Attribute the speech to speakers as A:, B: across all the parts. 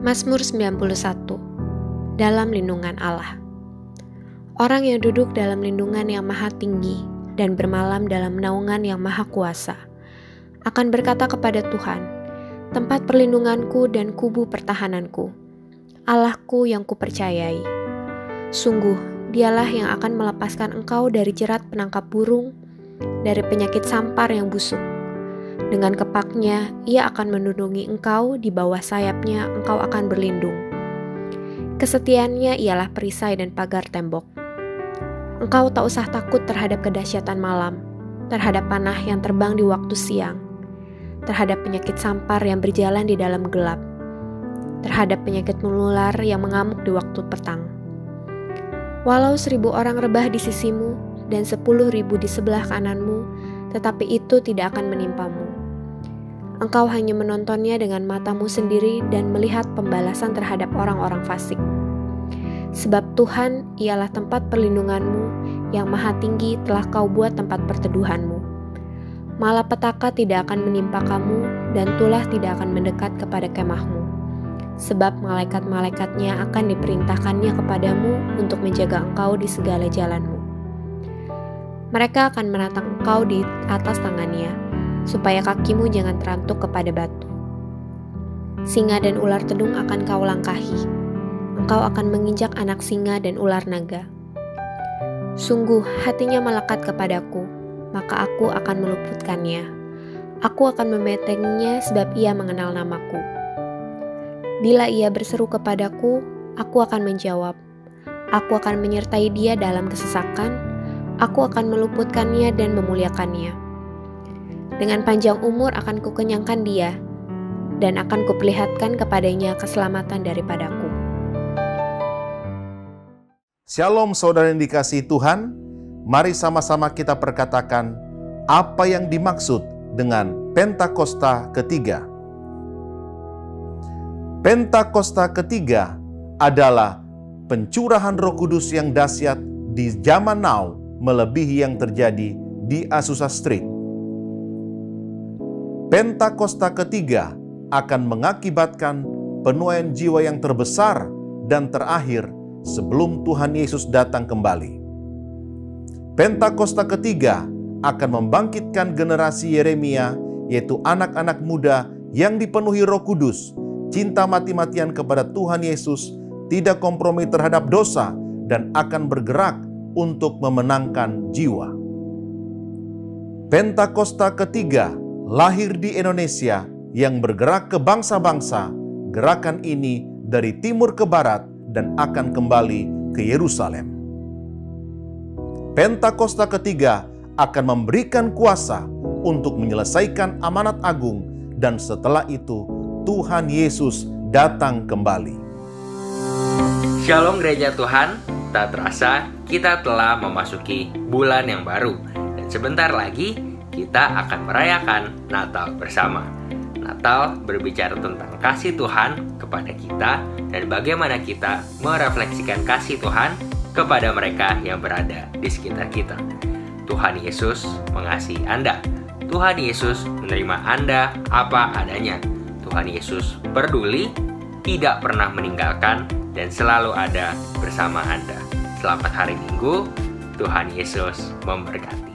A: Mazmur 91. Dalam lindungan Allah. Orang yang duduk dalam lindungan yang maha tinggi dan bermalam dalam naungan yang maha kuasa akan berkata kepada Tuhan, tempat perlindunganku dan kubu pertahananku, Allahku yang kupercayai. Sungguh, dialah yang akan melepaskan engkau dari jerat penangkap burung, dari penyakit sampar yang busuk. Dengan kepaknya, ia akan melindungi engkau, di bawah sayapnya engkau akan berlindung. Kesetiaannya ialah perisai dan pagar tembok. Engkau tak usah takut terhadap kedahsyatan malam, terhadap panah yang terbang di waktu siang, terhadap penyakit sampar yang berjalan di dalam gelap, terhadap penyakit menular yang mengamuk di waktu petang. Walau 1.000 orang rebah di sisimu dan 10.000 di sebelah kananmu, tetapi itu tidak akan menimpamu. Engkau hanya menontonnya dengan matamu sendiri dan melihat pembalasan terhadap orang-orang fasik. Sebab Tuhan ialah tempat perlindunganmu, yang maha tinggi telah kau buat tempat perteduhanmu. Malapetaka tidak akan menimpa kamu, dan tulah tidak akan mendekat kepada kemahmu. Sebab malaikat-malaikatnya akan diperintahkannya kepadamu untuk menjaga engkau di segala jalanmu. Mereka akan menatang engkau di atas tangannya, supaya kakimu jangan terantuk kepada batu. Singa dan ular tedung akan kau langkahi. Engkau akan menginjak anak singa dan ular naga. Sungguh hatinya melekat kepadaku, maka aku akan meluputkannya. Aku akan membentenginya sebab ia mengenal namaku. Bila ia berseru kepadaku, aku akan menjawab. Aku akan menyertai dia dalam kesesakan. Aku akan meluputkannya dan memuliakannya. Dengan panjang umur akan kukenyangkan dia, dan akan kuperlihatkan kepadanya keselamatan daripadaku.
B: Shalom saudara yang dikasihi Tuhan, mari sama-sama kita perkatakan apa yang dimaksud dengan Pentakosta ketiga. Pentakosta ketiga adalah pencurahan Roh Kudus yang dahsyat di zaman now, melebihi yang terjadi di Azusa Street. Pentakosta ketiga akan mengakibatkan penuaian jiwa yang terbesar dan terakhir sebelum Tuhan Yesus datang kembali. Pentakosta ketiga akan membangkitkan generasi Yeremia, yaitu anak-anak muda yang dipenuhi Roh Kudus, cinta mati-matian kepada Tuhan Yesus, tidak kompromi terhadap dosa, dan akan bergerak untuk memenangkan jiwa. Pentakosta ketiga lahir di Indonesia yang bergerak ke bangsa-bangsa. Gerakan ini dari timur ke barat dan akan kembali ke Yerusalem. Pentakosta ketiga akan memberikan kuasa untuk menyelesaikan amanat agung, dan setelah itu Tuhan Yesus datang kembali.
C: Shalom Gereja Tuhan, tak terasa kita telah memasuki bulan yang baru, dan sebentar lagi kita akan merayakan Natal bersama. Natal berbicara tentang kasih Tuhan kepada kita dan bagaimana kita merefleksikan kasih Tuhan kepada mereka yang berada di sekitar kita. Tuhan Yesus mengasihi Anda. Tuhan Yesus menerima Anda apa adanya. Tuhan Yesus peduli, tidak pernah meninggalkan, dan selalu ada bersama Anda. Selamat hari Minggu, Tuhan Yesus memberkati.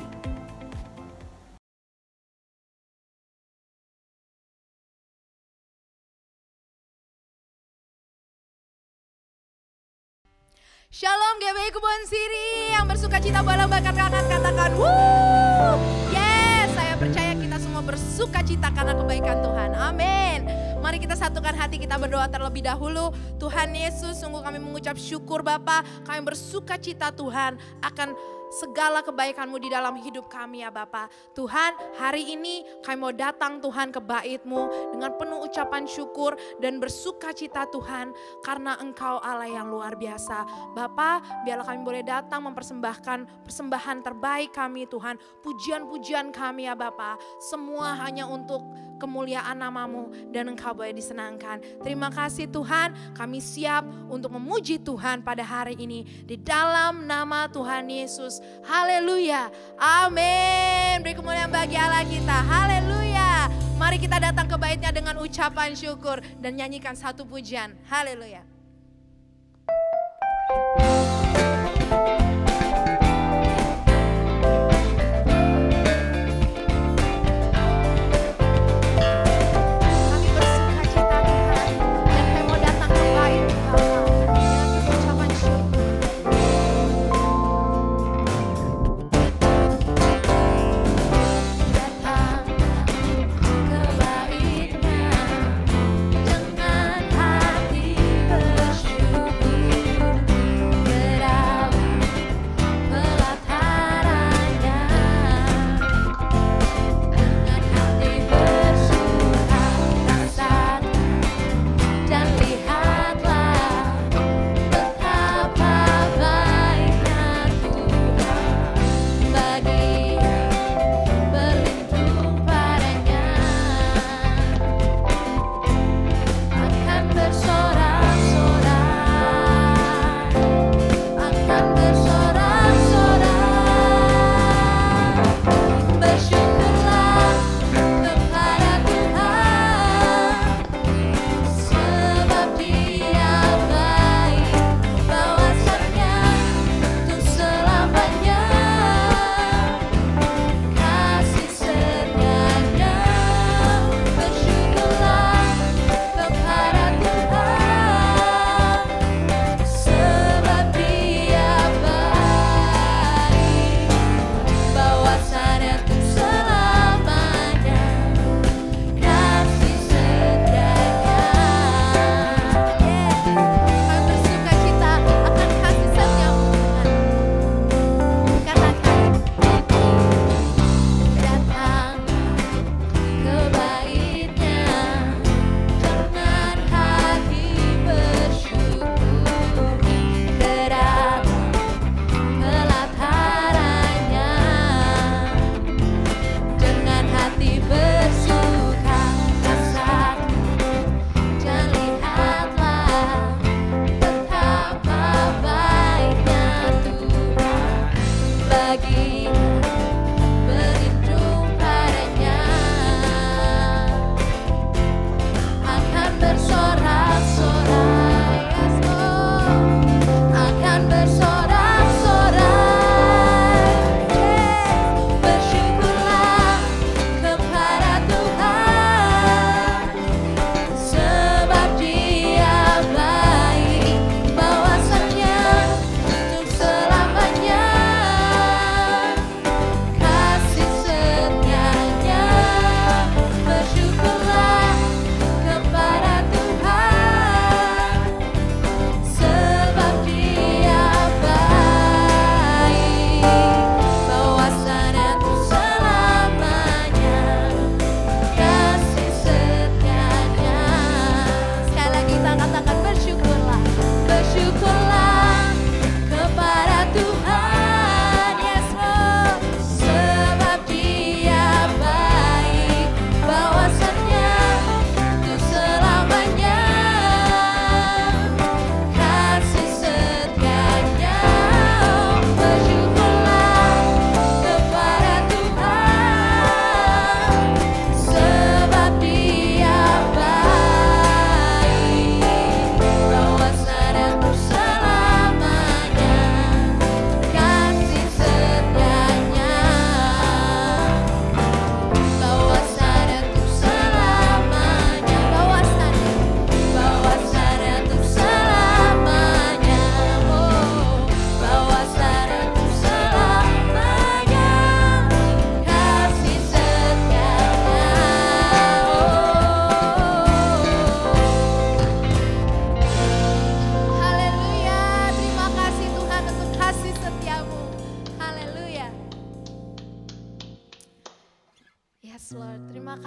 D: Shalom GBI Kebon Siri yang bersuka cita boleh katakan wuh. Yes, saya percaya kita semua bersuka cita karena kebaikan Tuhan. Amin. Mari kita satukan hati, kita berdoa terlebih dahulu. Tuhan Yesus, sungguh kami mengucap syukur Bapa, kami bersuka cita Tuhan akan segala kebaikan-Mu di dalam hidup kami ya Bapa. Tuhan, hari ini kami mau datang Tuhan ke bait-Mu dengan penuh ucapan syukur dan bersuka cita Tuhan karena Engkau Allah yang luar biasa. Bapa, biarlah kami boleh datang mempersembahkan persembahan terbaik kami Tuhan. Pujian-pujian kami ya Bapa, semua hanya untuk kemuliaan nama-Mu dan Engkau boleh disenangkan. Terima kasih Tuhan, kami siap untuk memuji Tuhan pada hari ini di dalam nama Tuhan Yesus. Haleluya, amin. Beri kemuliaan bagi Allah kita, haleluya. Mari kita datang ke bait-Nya dengan ucapan syukur dan nyanyikan satu pujian. Haleluya.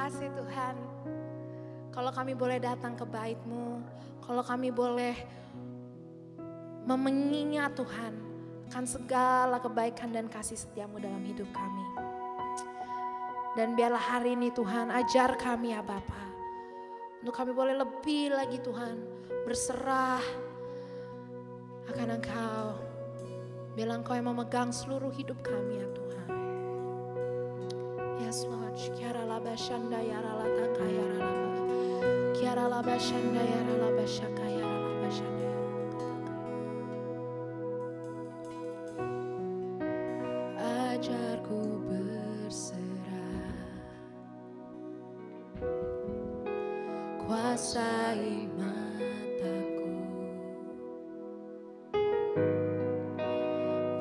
D: kasih Tuhan. Kalau kami boleh datang ke bait-Mu, kalau kami boleh mengingat Tuhan akan segala kebaikan dan kasih setia-Mu dalam hidup kami. Dan biarlah hari ini Tuhan ajar kami ya Bapa, untuk kami boleh lebih lagi Tuhan berserah akan Engkau. Biarlah Engkau yang memegang seluruh hidup kami ya Tuhan. Yes Lord, Kiara laba shanda yara lata kaya laba. Kiara laba shanda yara laba shaka yara laba shanda yara lata. Ajarku berserah, kuasai mataku,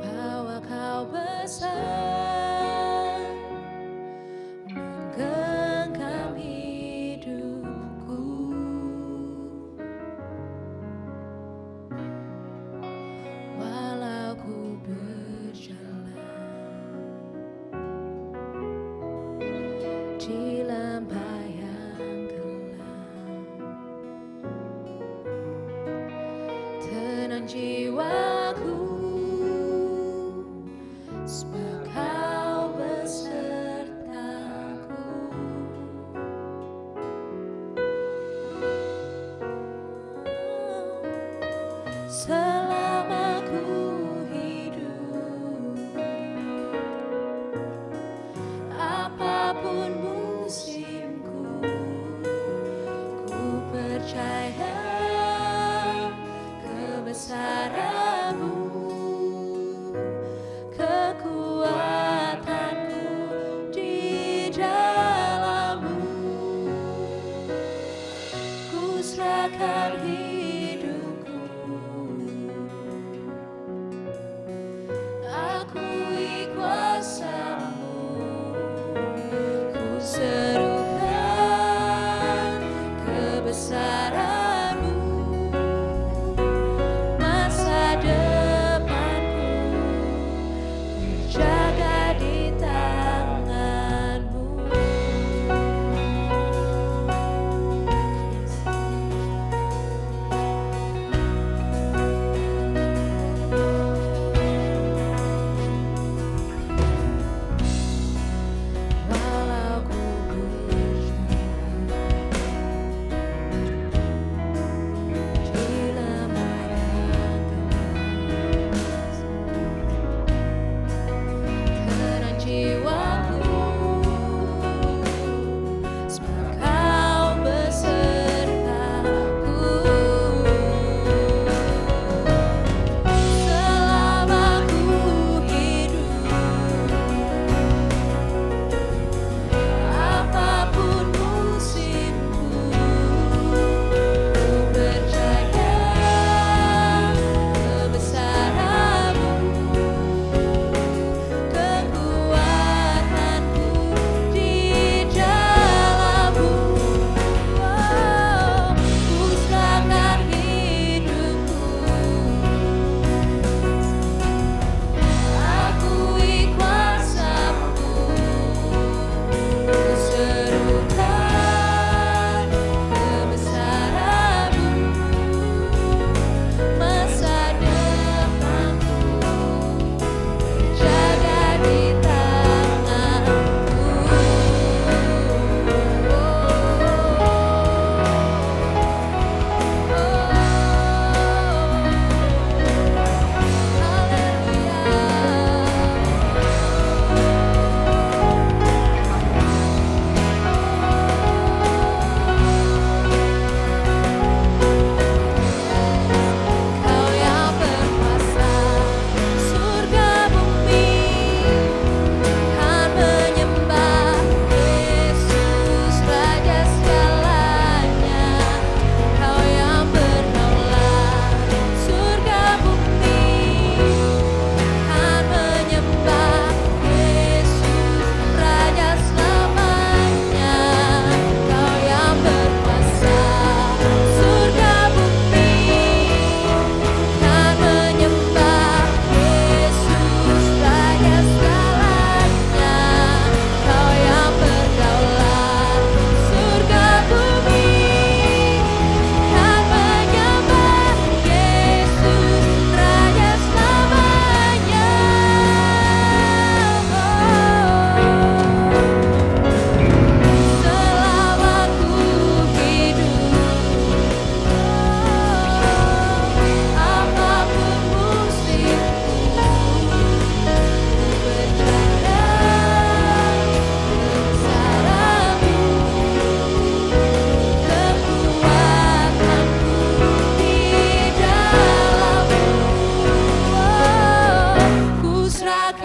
D: bahwa kau besar menggenggam hidupku, walau ku berjalan di lembah yang gelap,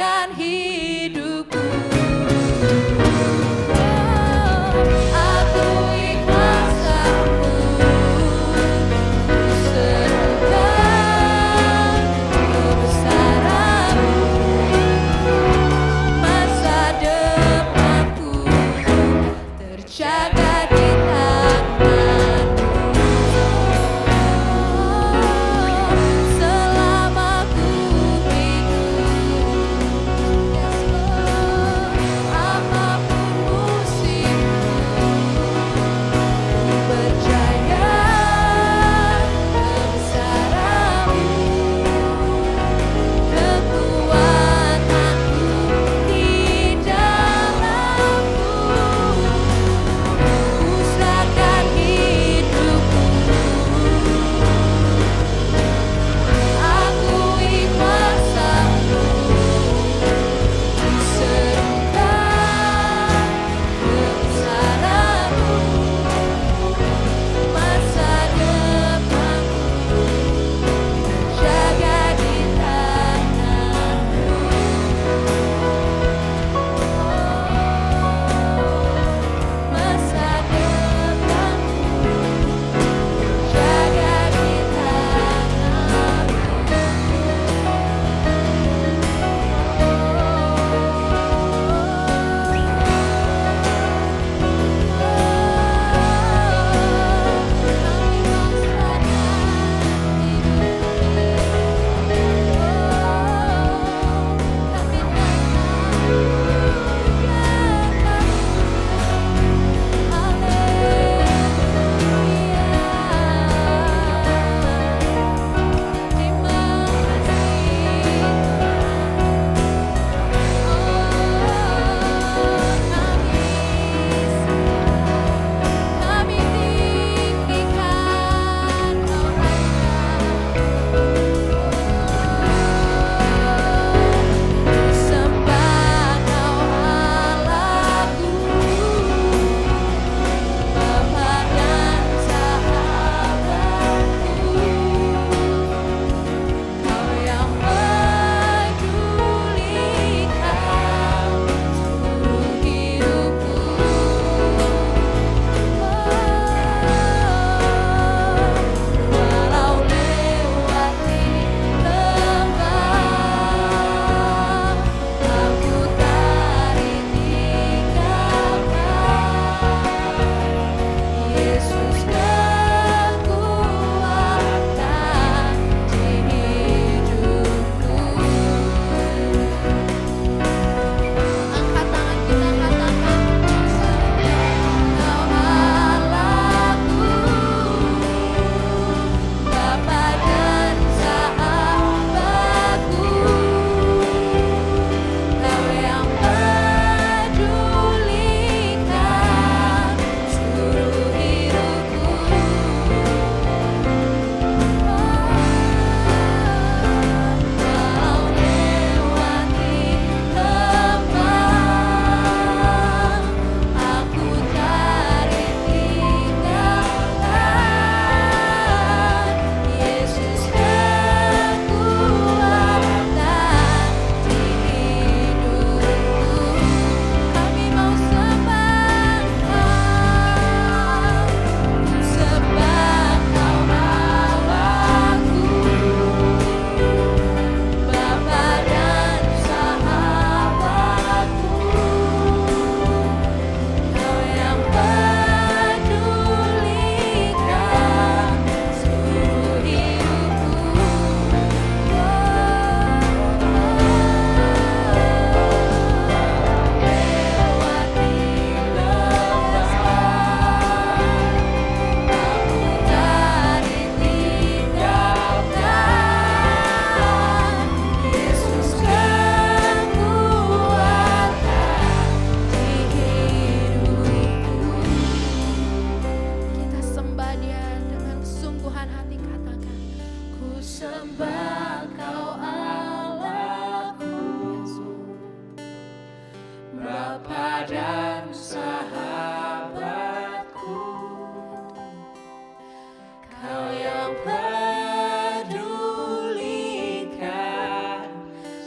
D: kursakan hidupku.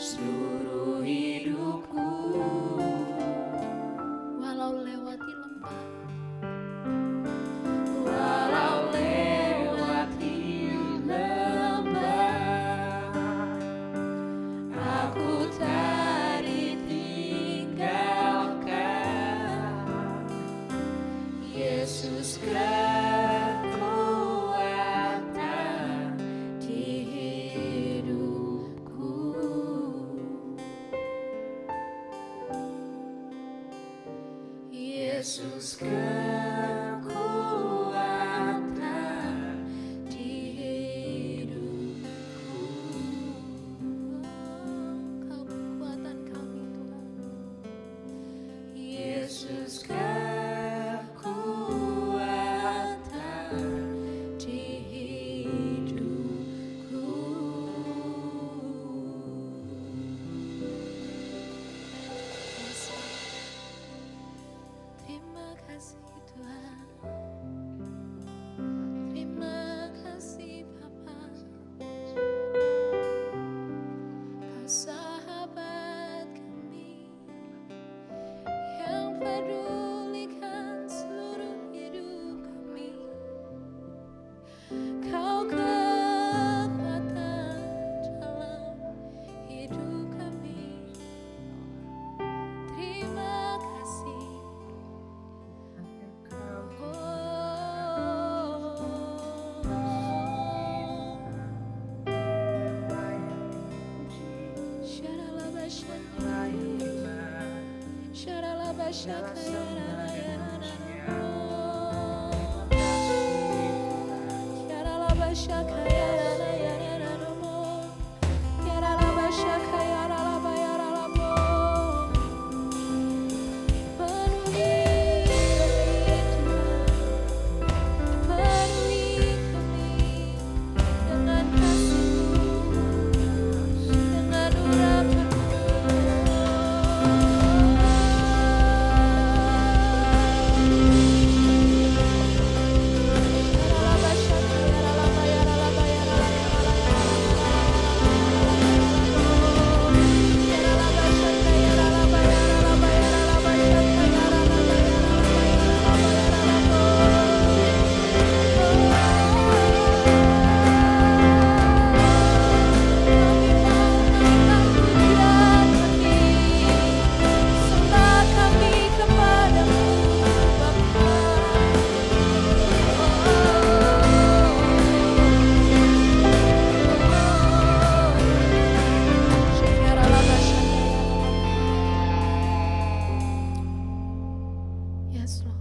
E: seluruh hidup. Yesus kekuatan di hidupku. Kau kekuatan kami Tuhan. Yesus kekuatan di hidupku. Terima kasih Tuhan. Terima kasih Bapa. Kau sahabat kami yang pedulikan seluruh hidup kami. Kau kekuatan dalam hidup kami. Terima kasih. Yes, Lord.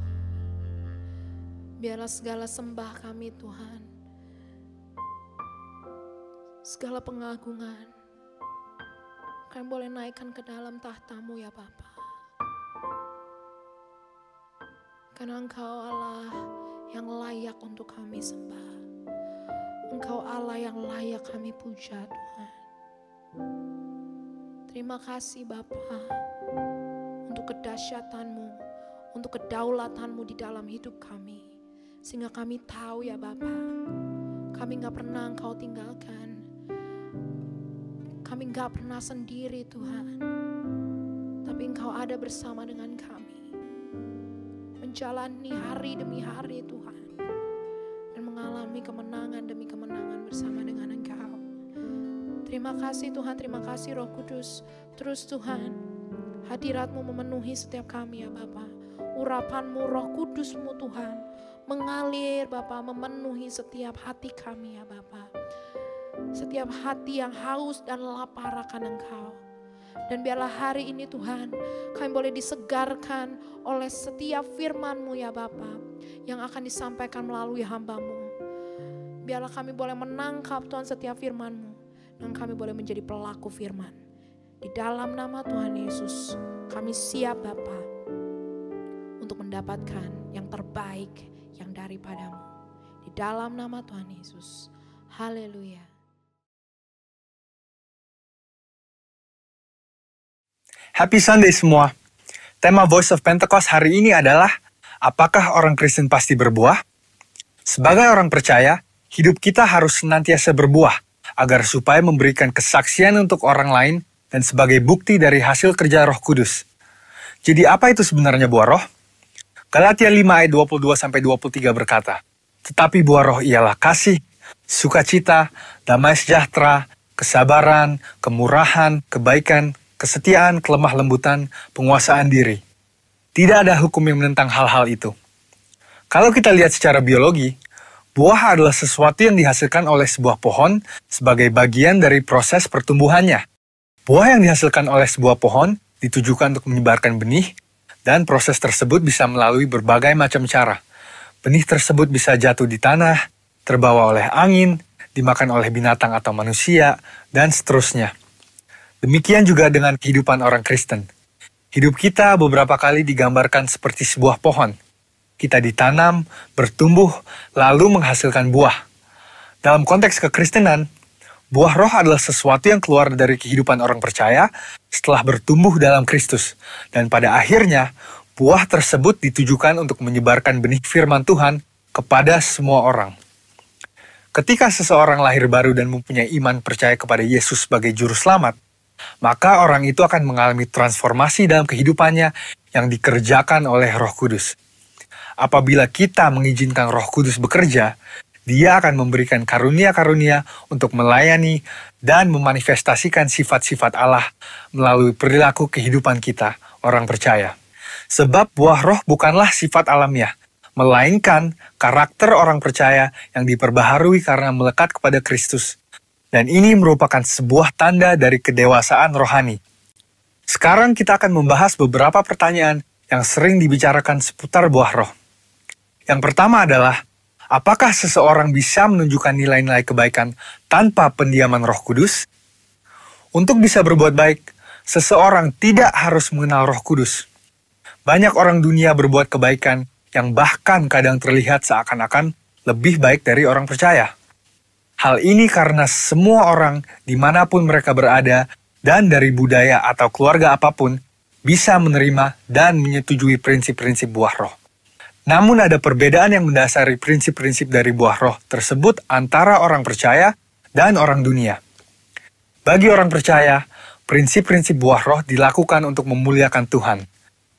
E: Biarlah segala sembah kami Tuhan, segala pengagungan, kami boleh naikkan ke dalam tahta-Mu ya Bapa. Karena Engkau Allah yang layak untuk kami sembah. Engkau Allah yang layak kami puja Tuhan. Terima kasih Bapa untuk kedahsyatan-Mu, untuk kedaulatan-Mu di dalam hidup kami. Sehingga kami tahu ya Bapa, kami gak pernah Engkau tinggalkan. Kami gak pernah sendiri Tuhan, tapi Engkau ada bersama dengan kami. Menjalani hari demi hari Tuhan, dan mengalami kemenangan demi kemenangan bersama dengan Engkau. Terima kasih Tuhan, terima kasih Roh Kudus. Terus Tuhan, hadirat-Mu memenuhi setiap kami ya Bapa. Urapan-Mu, Roh Kudus-Mu Tuhan, mengalir Bapa, memenuhi setiap hati kami ya Bapa. Setiap hati yang haus dan lapar akan Engkau. Dan biarlah hari ini Tuhan, kami boleh disegarkan oleh setiap firman-Mu ya Bapa, yang akan disampaikan melalui hamba-Mu. Biarlah kami boleh menangkap Tuhan setiap firman-Mu, dan kami boleh menjadi pelaku firman. Di dalam nama Tuhan Yesus, kami siap Bapa, untuk mendapatkan yang terbaik yang daripada-Mu. Di dalam nama Tuhan Yesus. Haleluya.
F: Happy Sunday semua. Tema Voice of Pentecost hari ini adalah, apakah orang Kristen pasti berbuah? Sebagai orang percaya, hidup kita harus senantiasa berbuah, agar supaya memberikan kesaksian untuk orang lain dan sebagai bukti dari hasil kerja Roh Kudus. Jadi apa itu sebenarnya buah roh? Galatia 5 ayat 22-23 berkata, tetapi buah roh ialah kasih, sukacita, damai sejahtera, kesabaran, kemurahan, kebaikan, kesetiaan, kelemah lembutan, penguasaan diri. Tidak ada hukum yang menentang hal-hal itu. Kalau kita lihat secara biologi, buah adalah sesuatu yang dihasilkan oleh sebuah pohon sebagai bagian dari proses pertumbuhannya. Buah yang dihasilkan oleh sebuah pohon ditujukan untuk menyebarkan benih, Dan proses tersebut bisa melalui berbagai macam cara. Benih tersebut bisa jatuh di tanah, terbawa oleh angin, dimakan oleh binatang atau manusia, dan seterusnya. Demikian juga dengan kehidupan orang Kristen. Hidup kita beberapa kali digambarkan seperti sebuah pohon. Kita ditanam, bertumbuh, lalu menghasilkan buah. Dalam konteks kekristenan, buah roh adalah sesuatu yang keluar dari kehidupan orang percaya setelah bertumbuh dalam Kristus. Dan pada akhirnya, buah tersebut ditujukan untuk menyebarkan benih firman Tuhan kepada semua orang. Ketika seseorang lahir baru dan mempunyai iman percaya kepada Yesus sebagai juru selamat, maka orang itu akan mengalami transformasi dalam kehidupannya yang dikerjakan oleh Roh Kudus. Apabila kita mengizinkan Roh Kudus bekerja, Dia akan memberikan karunia-karunia untuk melayani dan memanifestasikan sifat-sifat Allah melalui perilaku kehidupan kita, orang percaya. Sebab buah roh bukanlah sifat alamiah, melainkan karakter orang percaya yang diperbaharui karena melekat kepada Kristus. Dan ini merupakan sebuah tanda dari kedewasaan rohani. Sekarang kita akan membahas beberapa pertanyaan yang sering dibicarakan seputar buah roh. Yang pertama adalah, apakah seseorang bisa menunjukkan nilai-nilai kebaikan tanpa pendiaman Roh Kudus? Untuk bisa berbuat baik, seseorang tidak harus mengenal Roh Kudus. Banyak orang dunia berbuat kebaikan yang bahkan kadang terlihat seakan-akan lebih baik dari orang percaya. Hal ini karena semua orang dimanapun mereka berada dan dari budaya atau keluarga apapun bisa menerima dan menyetujui prinsip-prinsip buah roh. Namun ada perbedaan yang mendasari prinsip-prinsip dari buah roh tersebut antara orang percaya dan orang dunia. Bagi orang percaya, prinsip-prinsip buah roh dilakukan untuk memuliakan Tuhan.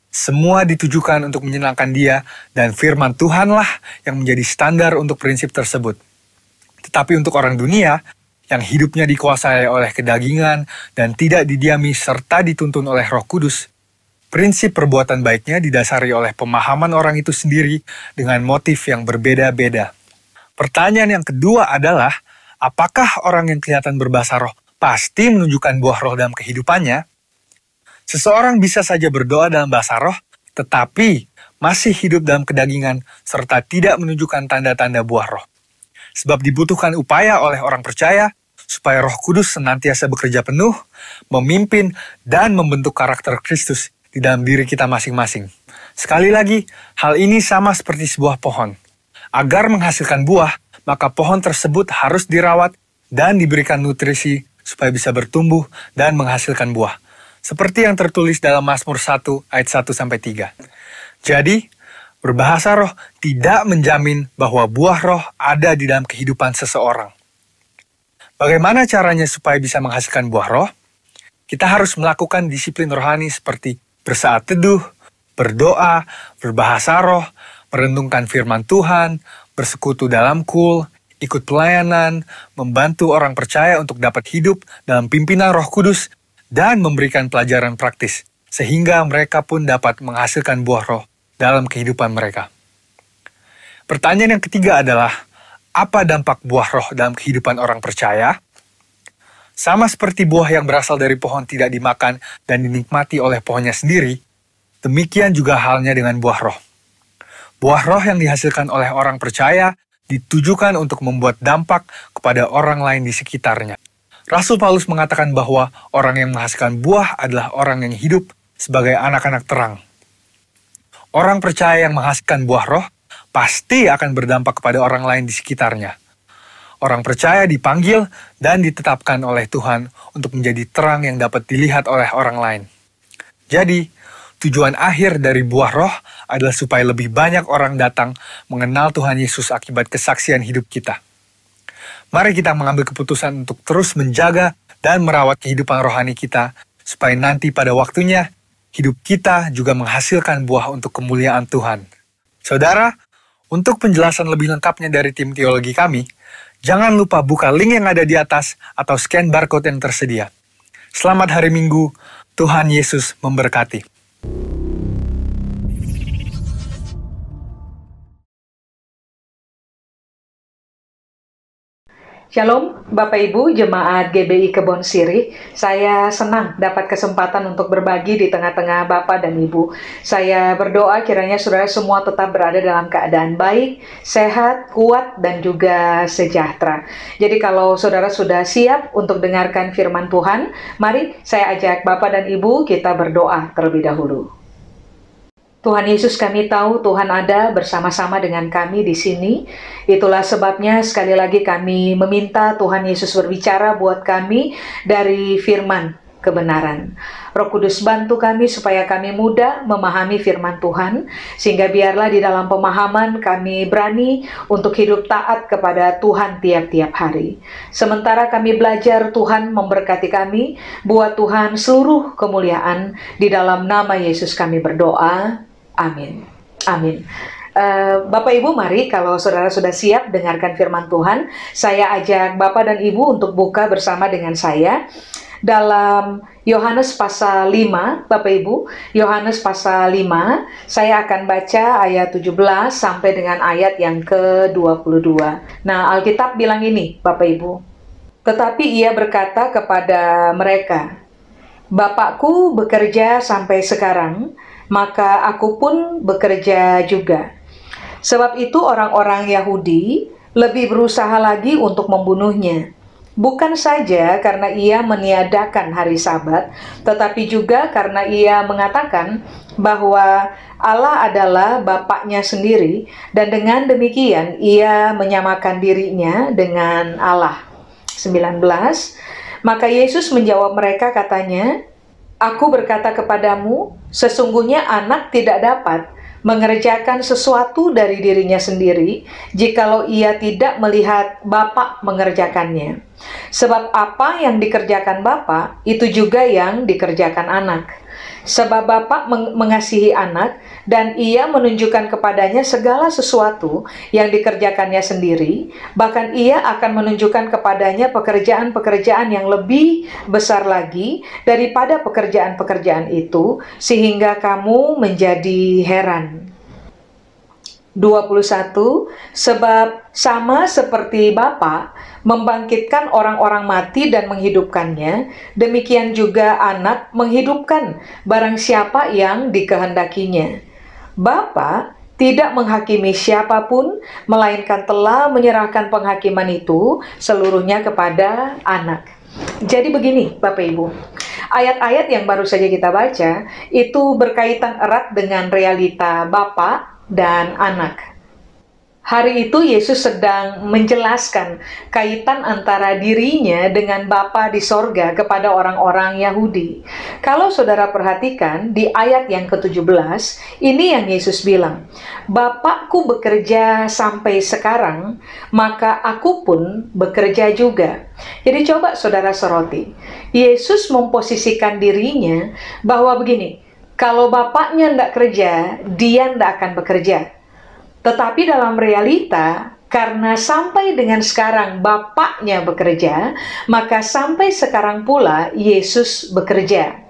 F: Semua ditujukan untuk menyenangkan Dia dan firman Tuhanlah yang menjadi standar untuk prinsip tersebut. Tetapi untuk orang dunia, yang hidupnya dikuasai oleh kedagingan dan tidak didiami serta dituntun oleh Roh Kudus, prinsip perbuatan baiknya didasari oleh pemahaman orang itu sendiri dengan motif yang berbeda-beda. Pertanyaan yang kedua adalah, apakah orang yang kelihatan berbahasa roh pasti menunjukkan buah roh dalam kehidupannya? Seseorang bisa saja berdoa dalam bahasa roh, tetapi masih hidup dalam kedagingan serta tidak menunjukkan tanda-tanda buah roh. Sebab dibutuhkan upaya oleh orang percaya supaya Roh Kudus senantiasa bekerja penuh, memimpin, dan membentuk karakter Kristus di dalam diri kita masing-masing. Sekali lagi, hal ini sama seperti sebuah pohon. Agar menghasilkan buah, maka pohon tersebut harus dirawat dan diberikan nutrisi supaya bisa bertumbuh dan menghasilkan buah. Seperti yang tertulis dalam Mazmur 1 ayat 1-3. Jadi, berbahasa roh tidak menjamin bahwa buah roh ada di dalam kehidupan seseorang. Bagaimana caranya supaya bisa menghasilkan buah roh? Kita harus melakukan disiplin rohani seperti bersaat teduh, berdoa, berbahasa roh, merenungkan firman Tuhan, bersekutu dalam kul, ikut pelayanan, membantu orang percaya untuk dapat hidup dalam pimpinan Roh Kudus, dan memberikan pelajaran praktis, sehingga mereka pun dapat menghasilkan buah roh dalam kehidupan mereka. Pertanyaan yang ketiga adalah, apa dampak buah roh dalam kehidupan orang percaya? Sama seperti buah yang berasal dari pohon tidak dimakan dan dinikmati oleh pohonnya sendiri, demikian juga halnya dengan buah roh. Buah roh yang dihasilkan oleh orang percaya ditujukan untuk membuat dampak kepada orang lain di sekitarnya. Rasul Paulus mengatakan bahwa orang yang menghasilkan buah adalah orang yang hidup sebagai anak-anak terang. Orang percaya yang menghasilkan buah roh pasti akan berdampak kepada orang lain di sekitarnya. Orang percaya dipanggil dan ditetapkan oleh Tuhan untuk menjadi terang yang dapat dilihat oleh orang lain. Jadi, tujuan akhir dari buah roh adalah supaya lebih banyak orang datang mengenal Tuhan Yesus akibat kesaksian hidup kita. Mari kita mengambil keputusan untuk terus menjaga dan merawat kehidupan rohani kita, supaya nanti pada waktunya, hidup kita juga menghasilkan buah untuk kemuliaan Tuhan. Saudara, untuk penjelasan lebih lengkapnya dari tim teologi kami, jangan lupa buka link yang ada di atas atau scan barcode yang tersedia. Selamat hari Minggu, Tuhan Yesus memberkati.
G: Shalom Bapak Ibu Jemaat GBI Kebon Sirih. Saya senang dapat kesempatan untuk berbagi di tengah-tengah Bapak dan Ibu. Saya berdoa kiranya saudara semua tetap berada dalam keadaan baik, sehat, kuat, dan juga sejahtera. Jadi kalau saudara sudah siap untuk dengarkan firman Tuhan, mari saya ajak Bapak dan Ibu kita berdoa terlebih dahulu. Tuhan Yesus, kami tahu Tuhan ada bersama-sama dengan kami di sini. Itulah sebabnya sekali lagi kami meminta Tuhan Yesus berbicara buat kami dari firman kebenaran. Roh Kudus bantu kami supaya kami mudah memahami firman Tuhan, sehingga biarlah di dalam pemahaman kami berani untuk hidup taat kepada Tuhan tiap-tiap hari. Sementara kami belajar, Tuhan memberkati kami, buat Tuhan seluruh kemuliaan. Di dalam nama Yesus kami berdoa. Amin. Amin. Bapak Ibu, mari kalau saudara sudah siap dengarkan firman Tuhan, saya ajak Bapak dan Ibu untuk buka bersama dengan saya dalam Yohanes pasal 5, Bapak Ibu. Yohanes pasal 5, saya akan baca ayat 17 sampai dengan ayat yang ke-22. Nah, Alkitab bilang ini, Bapak Ibu. Tetapi ia berkata kepada mereka, Bapakku bekerja sampai sekarang, maka aku pun bekerja juga. Sebab itu orang-orang Yahudi lebih berusaha lagi untuk membunuhnya. Bukan saja karena ia meniadakan hari Sabat, tetapi juga karena ia mengatakan bahwa Allah adalah Bapaknya sendiri, dan dengan demikian ia menyamakan dirinya dengan Allah. 19. Maka Yesus menjawab mereka katanya, Aku berkata kepadamu, sesungguhnya anak tidak dapat mengerjakan sesuatu dari dirinya sendiri, jikalau ia tidak melihat Bapa mengerjakannya. Sebab apa yang dikerjakan Bapa, itu juga yang dikerjakan anak. Sebab Bapa mengasihi anak, dan ia menunjukkan kepadanya segala sesuatu yang dikerjakannya sendiri, bahkan ia akan menunjukkan kepadanya pekerjaan-pekerjaan yang lebih besar lagi daripada pekerjaan-pekerjaan itu, sehingga kamu menjadi heran. 21. Sebab sama seperti Bapa membangkitkan orang-orang mati dan menghidupkannya, demikian juga anak menghidupkan barang siapa yang dikehendakinya. Bapa tidak menghakimi siapapun, melainkan telah menyerahkan penghakiman itu seluruhnya kepada anak. Jadi begini Bapak Ibu, ayat-ayat yang baru saja kita baca itu berkaitan erat dengan realita Bapa dan anak. Hari itu Yesus sedang menjelaskan kaitan antara dirinya dengan Bapa di sorga kepada orang-orang Yahudi. Kalau saudara perhatikan di ayat yang ke-17, ini yang Yesus bilang, Bapakku bekerja sampai sekarang, maka aku pun bekerja juga. Jadi coba saudara soroti, Yesus memposisikan dirinya bahwa begini, kalau Bapaknya tidak kerja, dia tidak akan bekerja. Tetapi dalam realita, karena sampai dengan sekarang Bapaknya bekerja, maka sampai sekarang pula Yesus bekerja.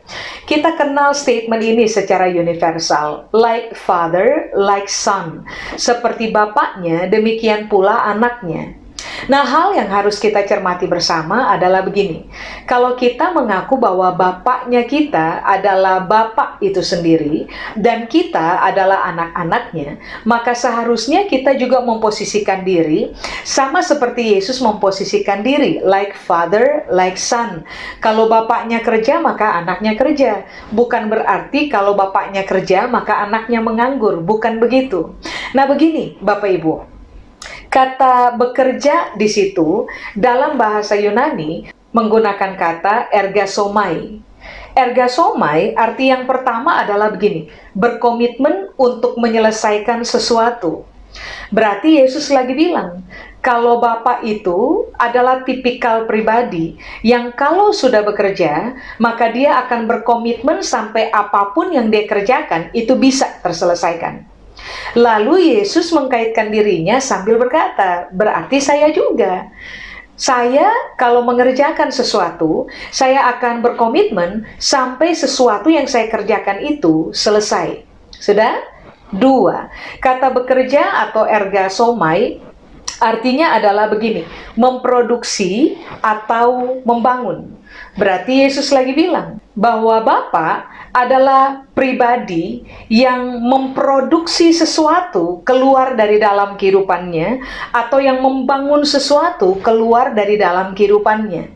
G: Kita kenal statement ini secara universal, like father, like son. Seperti Bapaknya, demikian pula anaknya. Nah, hal yang harus kita cermati bersama adalah begini. Kalau kita mengaku bahwa Bapaknya kita adalah Bapak itu sendiri, dan kita adalah anak-anaknya, maka seharusnya kita juga memposisikan diri sama seperti Yesus memposisikan diri, like father, like son. Kalau Bapaknya kerja, maka anaknya kerja. Bukan berarti kalau Bapaknya kerja, maka anaknya menganggur. Bukan begitu. Nah, begini Bapak Ibu. Kata bekerja di situ dalam bahasa Yunani menggunakan kata ergasomai. Ergasomai arti yang pertama adalah begini, berkomitmen untuk menyelesaikan sesuatu. Berarti Yesus lagi bilang, kalau Bapa itu adalah tipikal pribadi yang kalau sudah bekerja, maka dia akan berkomitmen sampai apapun yang dia kerjakan itu bisa terselesaikan. Lalu Yesus mengkaitkan dirinya sambil berkata, berarti saya juga. Saya kalau mengerjakan sesuatu, saya akan berkomitmen sampai sesuatu yang saya kerjakan itu selesai. Sudah? 2. Kata bekerja atau ergasomai Artinya adalah begini, memproduksi atau membangun. Berarti Yesus lagi bilang bahwa Bapa adalah pribadi yang memproduksi sesuatu keluar dari dalam kehidupannya, atau yang membangun sesuatu keluar dari dalam kehidupannya.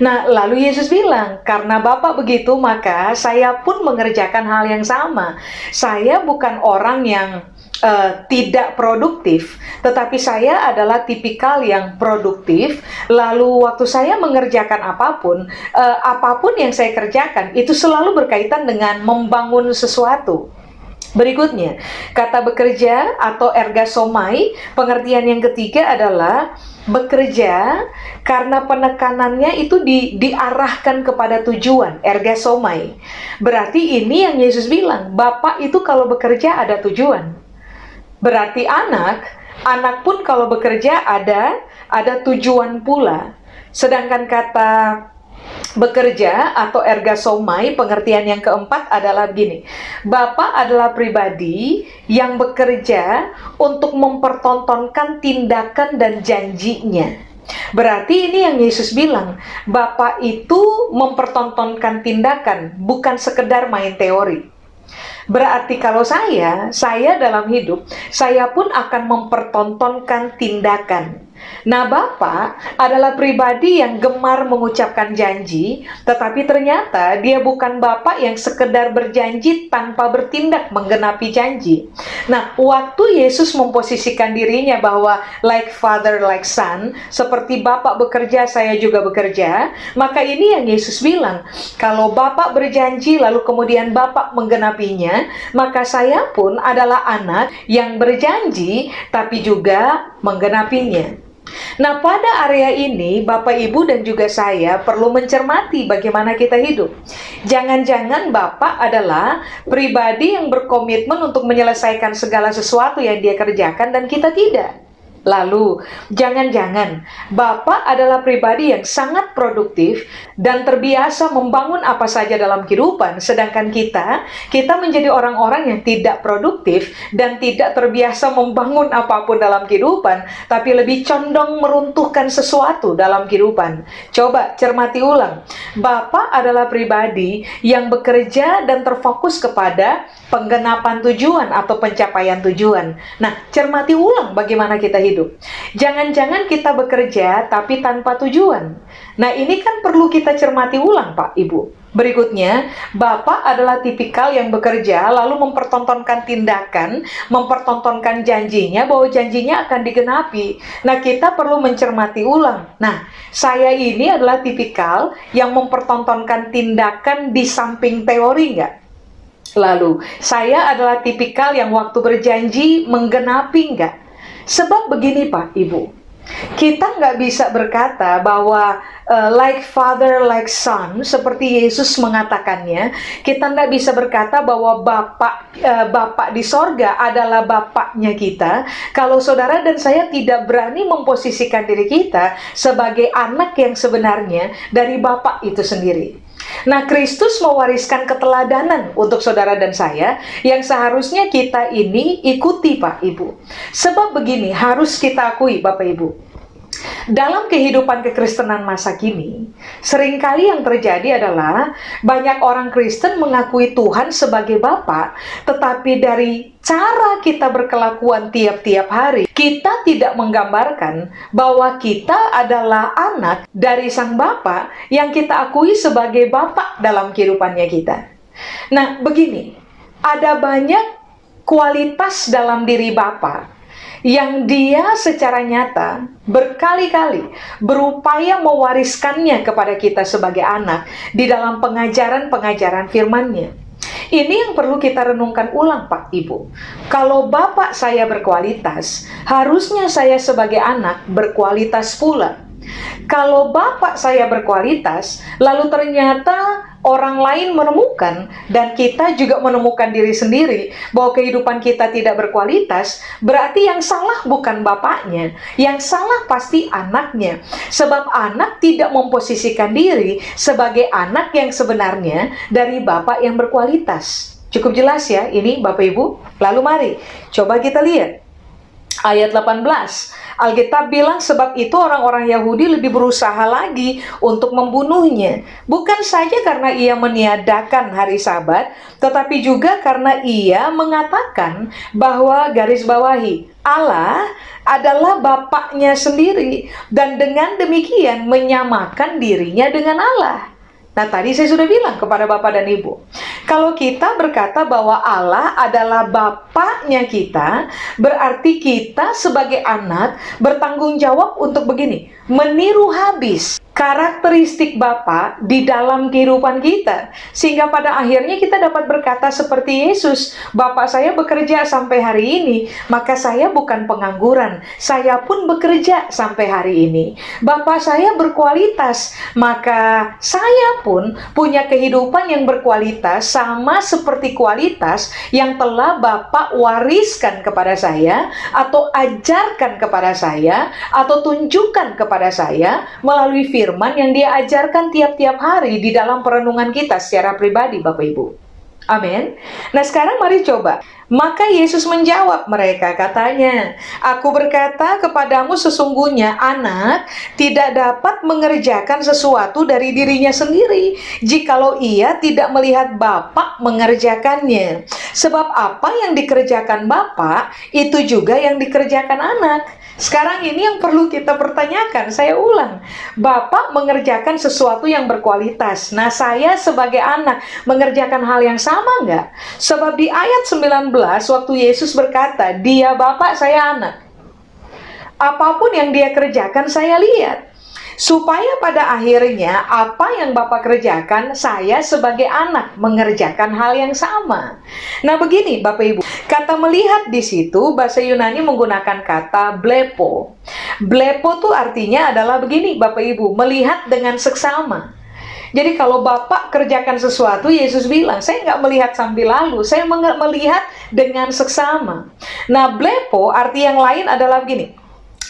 G: Nah, lalu Yesus bilang, karena Bapa begitu, maka saya pun mengerjakan hal yang sama. Saya bukan orang yang tidak produktif, tetapi saya adalah tipikal yang produktif. Lalu waktu saya mengerjakan apapun, apapun yang saya kerjakan, itu selalu berkaitan dengan membangun sesuatu. Berikutnya, kata bekerja atau ergasomai, pengertian yang ketiga adalah bekerja karena penekanannya itu diarahkan kepada tujuan, ergasomai. Berarti ini yang Yesus bilang, Bapak itu kalau bekerja ada tujuan. Berarti anak pun kalau bekerja ada tujuan pula. Sedangkan kata bekerja atau ergasomai, pengertian yang keempat adalah begini. Bapa adalah pribadi yang bekerja untuk mempertontonkan tindakan dan janjinya. Berarti ini yang Yesus bilang, Bapa itu mempertontonkan tindakan, bukan sekedar main teori. Berarti kalau saya dalam hidup, saya pun akan mempertontonkan tindakan. Nah, Bapa adalah pribadi yang gemar mengucapkan janji, tetapi ternyata dia bukan Bapa yang sekedar berjanji tanpa bertindak menggenapi janji. Nah, waktu Yesus memposisikan dirinya bahwa like father, like son, seperti Bapa bekerja, saya juga bekerja, maka ini yang Yesus bilang, kalau Bapa berjanji lalu kemudian Bapa menggenapinya, maka saya pun adalah anak yang berjanji tapi juga menggenapinya. Nah, pada area ini, Bapak, Ibu, dan juga saya perlu mencermati bagaimana kita hidup. Jangan-jangan Bapak adalah pribadi yang berkomitmen untuk menyelesaikan segala sesuatu yang dia kerjakan dan kita tidak. Lalu, jangan-jangan Bapak adalah pribadi yang sangat produktif dan terbiasa membangun apa saja dalam kehidupan, sedangkan kita menjadi orang-orang yang tidak produktif dan tidak terbiasa membangun apapun dalam kehidupan, tapi lebih condong meruntuhkan sesuatu dalam kehidupan. Coba cermati ulang. Bapak adalah pribadi yang bekerja dan terfokus kepada penggenapan tujuan atau pencapaian tujuan. Nah, cermati ulang bagaimana kita hidup. Jangan-jangan kita bekerja tapi tanpa tujuan. Nah, ini kan perlu kita cermati ulang, Pak, Ibu. Berikutnya, Bapak adalah tipikal yang bekerja lalu mempertontonkan tindakan, mempertontonkan janjinya bahwa janjinya akan digenapi. Nah, kita perlu mencermati ulang. Nah, saya ini adalah tipikal yang mempertontonkan tindakan di samping teori nggak? Lalu, saya adalah tipikal yang waktu berjanji menggenapi nggak? Sebab begini, Pak, Ibu. Kita nggak bisa berkata bahwa like father, like son, seperti Yesus mengatakannya. Kita nggak bisa berkata bahwa Bapak di sorga adalah Bapaknya kita, kalau saudara dan saya tidak berani memposisikan diri kita sebagai anak yang sebenarnya dari Bapak itu sendiri. Nah, Kristus mewariskan keteladanan untuk saudara dan saya yang seharusnya kita ini ikuti, Pak, Ibu. Sebab begini, harus kita akui, Bapak, Ibu. Dalam kehidupan kekristenan masa kini, seringkali yang terjadi adalah banyak orang Kristen mengakui Tuhan sebagai Bapa, tetapi dari cara kita berkelakuan tiap-tiap hari, kita tidak menggambarkan bahwa kita adalah anak dari Sang Bapa yang kita akui sebagai Bapa dalam kehidupannya kita. Nah, begini, ada banyak kualitas dalam diri Bapa yang dia secara nyata berkali-kali berupaya mewariskannya kepada kita sebagai anak di dalam pengajaran-pengajaran firman-Nya. Ini yang perlu kita renungkan ulang, Pak, Ibu. Kalau Bapak saya berkualitas, harusnya saya sebagai anak berkualitas pula. Kalau Bapak saya berkualitas, lalu ternyata orang lain menemukan, dan kita juga menemukan diri sendiri, bahwa kehidupan kita tidak berkualitas, berarti yang salah bukan bapaknya, yang salah pasti anaknya. Sebab anak tidak memposisikan diri sebagai anak yang sebenarnya dari bapak yang berkualitas. Cukup jelas ya ini, Bapak Ibu? Lalu mari, coba kita lihat. Ayat 18, Alkitab bilang sebab itu orang-orang Yahudi lebih berusaha lagi untuk membunuhnya. Bukan saja karena ia meniadakan hari Sabat, tetapi juga karena ia mengatakan bahwa garis bawahi Allah adalah Bapaknya sendiri, dan dengan demikian menyamakan dirinya dengan Allah. Nah, tadi saya sudah bilang kepada Bapak dan Ibu, kalau kita berkata bahwa Allah adalah Bapaknya kita, berarti kita sebagai anak bertanggung jawab untuk begini, meniru habis karakteristik Bapa di dalam kehidupan kita, sehingga pada akhirnya kita dapat berkata seperti Yesus, Bapak saya bekerja sampai hari ini, maka saya bukan pengangguran, saya pun bekerja sampai hari ini. Bapak saya berkualitas, maka saya pun punya kehidupan yang berkualitas sama seperti kualitas yang telah Bapak wariskan kepada saya, atau ajarkan kepada saya, atau tunjukkan kepada saya melalui firman yang dia ajarkan tiap-tiap hari di dalam perenungan kita secara pribadi, Bapak Ibu. Amin. Nah, sekarang mari coba. Maka Yesus menjawab mereka, katanya, Aku berkata kepadamu sesungguhnya anak tidak dapat mengerjakan sesuatu dari dirinya sendiri, jikalau ia tidak melihat Bapa mengerjakannya. Sebab apa yang dikerjakan Bapa, itu juga yang dikerjakan anak. Sekarang ini yang perlu kita pertanyakan, saya ulang. Bapak mengerjakan sesuatu yang berkualitas. Nah, saya sebagai anak mengerjakan hal yang sama nggak? Sebab di ayat 19, waktu Yesus berkata, Dia Bapak, saya anak. Apapun yang dia kerjakan, saya lihat. Supaya pada akhirnya apa yang Bapak kerjakan, saya sebagai anak mengerjakan hal yang sama. Nah, begini Bapak Ibu, kata melihat di situ bahasa Yunani menggunakan kata blepo. Blepo tuh artinya adalah begini Bapak Ibu, melihat dengan seksama. Jadi kalau Bapak kerjakan sesuatu, Yesus bilang, saya nggak melihat sambil lalu, saya melihat dengan seksama. Nah, blepo arti yang lain adalah begini.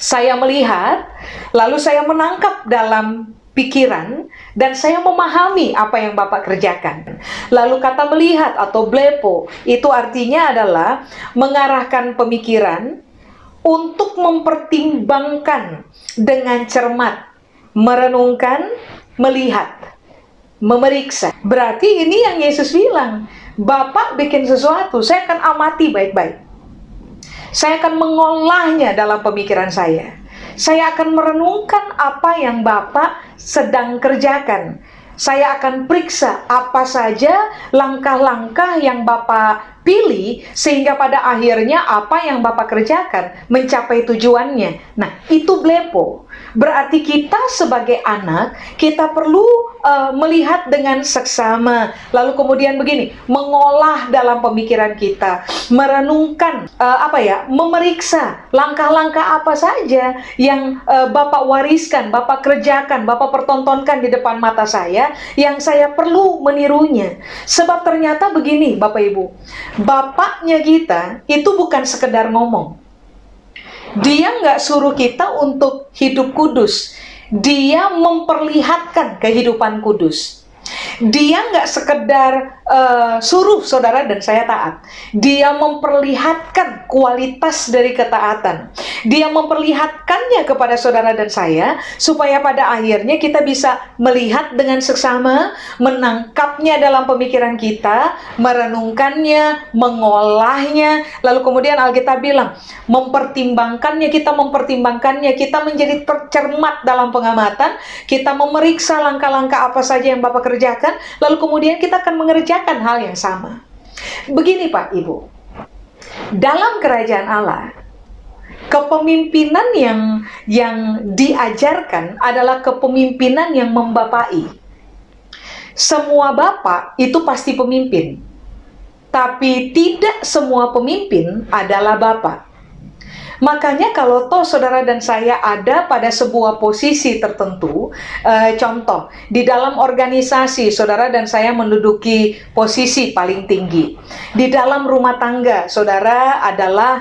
G: Saya melihat, lalu saya menangkap dalam pikiran, dan saya memahami apa yang Bapak kerjakan. Lalu kata melihat atau blepo, itu artinya adalah mengarahkan pemikiran untuk mempertimbangkan dengan cermat, merenungkan, melihat, memeriksa. Berarti ini yang Yesus bilang, Bapak bikin sesuatu, saya akan amati baik-baik. Saya akan mengolahnya dalam pemikiran saya. Saya akan merenungkan apa yang Bapak sedang kerjakan. Saya akan periksa apa saja langkah-langkah yang Bapak pilih, sehingga pada akhirnya apa yang Bapak kerjakan mencapai tujuannya. Nah, itu blepo. Berarti kita sebagai anak, kita perlu melihat dengan seksama. Lalu kemudian begini, mengolah dalam pemikiran kita, merenungkan, memeriksa langkah-langkah apa saja yang Bapak wariskan, Bapak kerjakan, Bapak pertontonkan di depan mata saya, yang saya perlu menirunya. Sebab ternyata begini Bapak Ibu, Bapaknya kita itu bukan sekedar ngomong. Dia nggak suruh kita untuk hidup kudus. Dia memperlihatkan kehidupan kudus. Dia nggak sekedar suruh saudara dan saya taat. Dia memperlihatkan kualitas dari ketaatan. Dia memperlihatkannya kepada saudara dan saya, supaya pada akhirnya kita bisa melihat dengan seksama, menangkapnya dalam pemikiran kita, merenungkannya, mengolahnya. Lalu kemudian Alkitab bilang, mempertimbangkannya, kita menjadi tercermat dalam pengamatan, kita memeriksa langkah-langkah apa saja yang Bapak kerjakan, lalu kemudian kita akan mengerjakan hal yang sama. Begini Pak Ibu, dalam kerajaan Allah, kepemimpinan yang diajarkan adalah kepemimpinan yang membapai. Semua bapak itu pasti pemimpin, tapi tidak semua pemimpin adalah bapak. Makanya kalau toh saudara dan saya ada pada sebuah posisi tertentu, contoh, di dalam organisasi saudara dan saya menduduki posisi paling tinggi. Di dalam rumah tangga, saudara adalah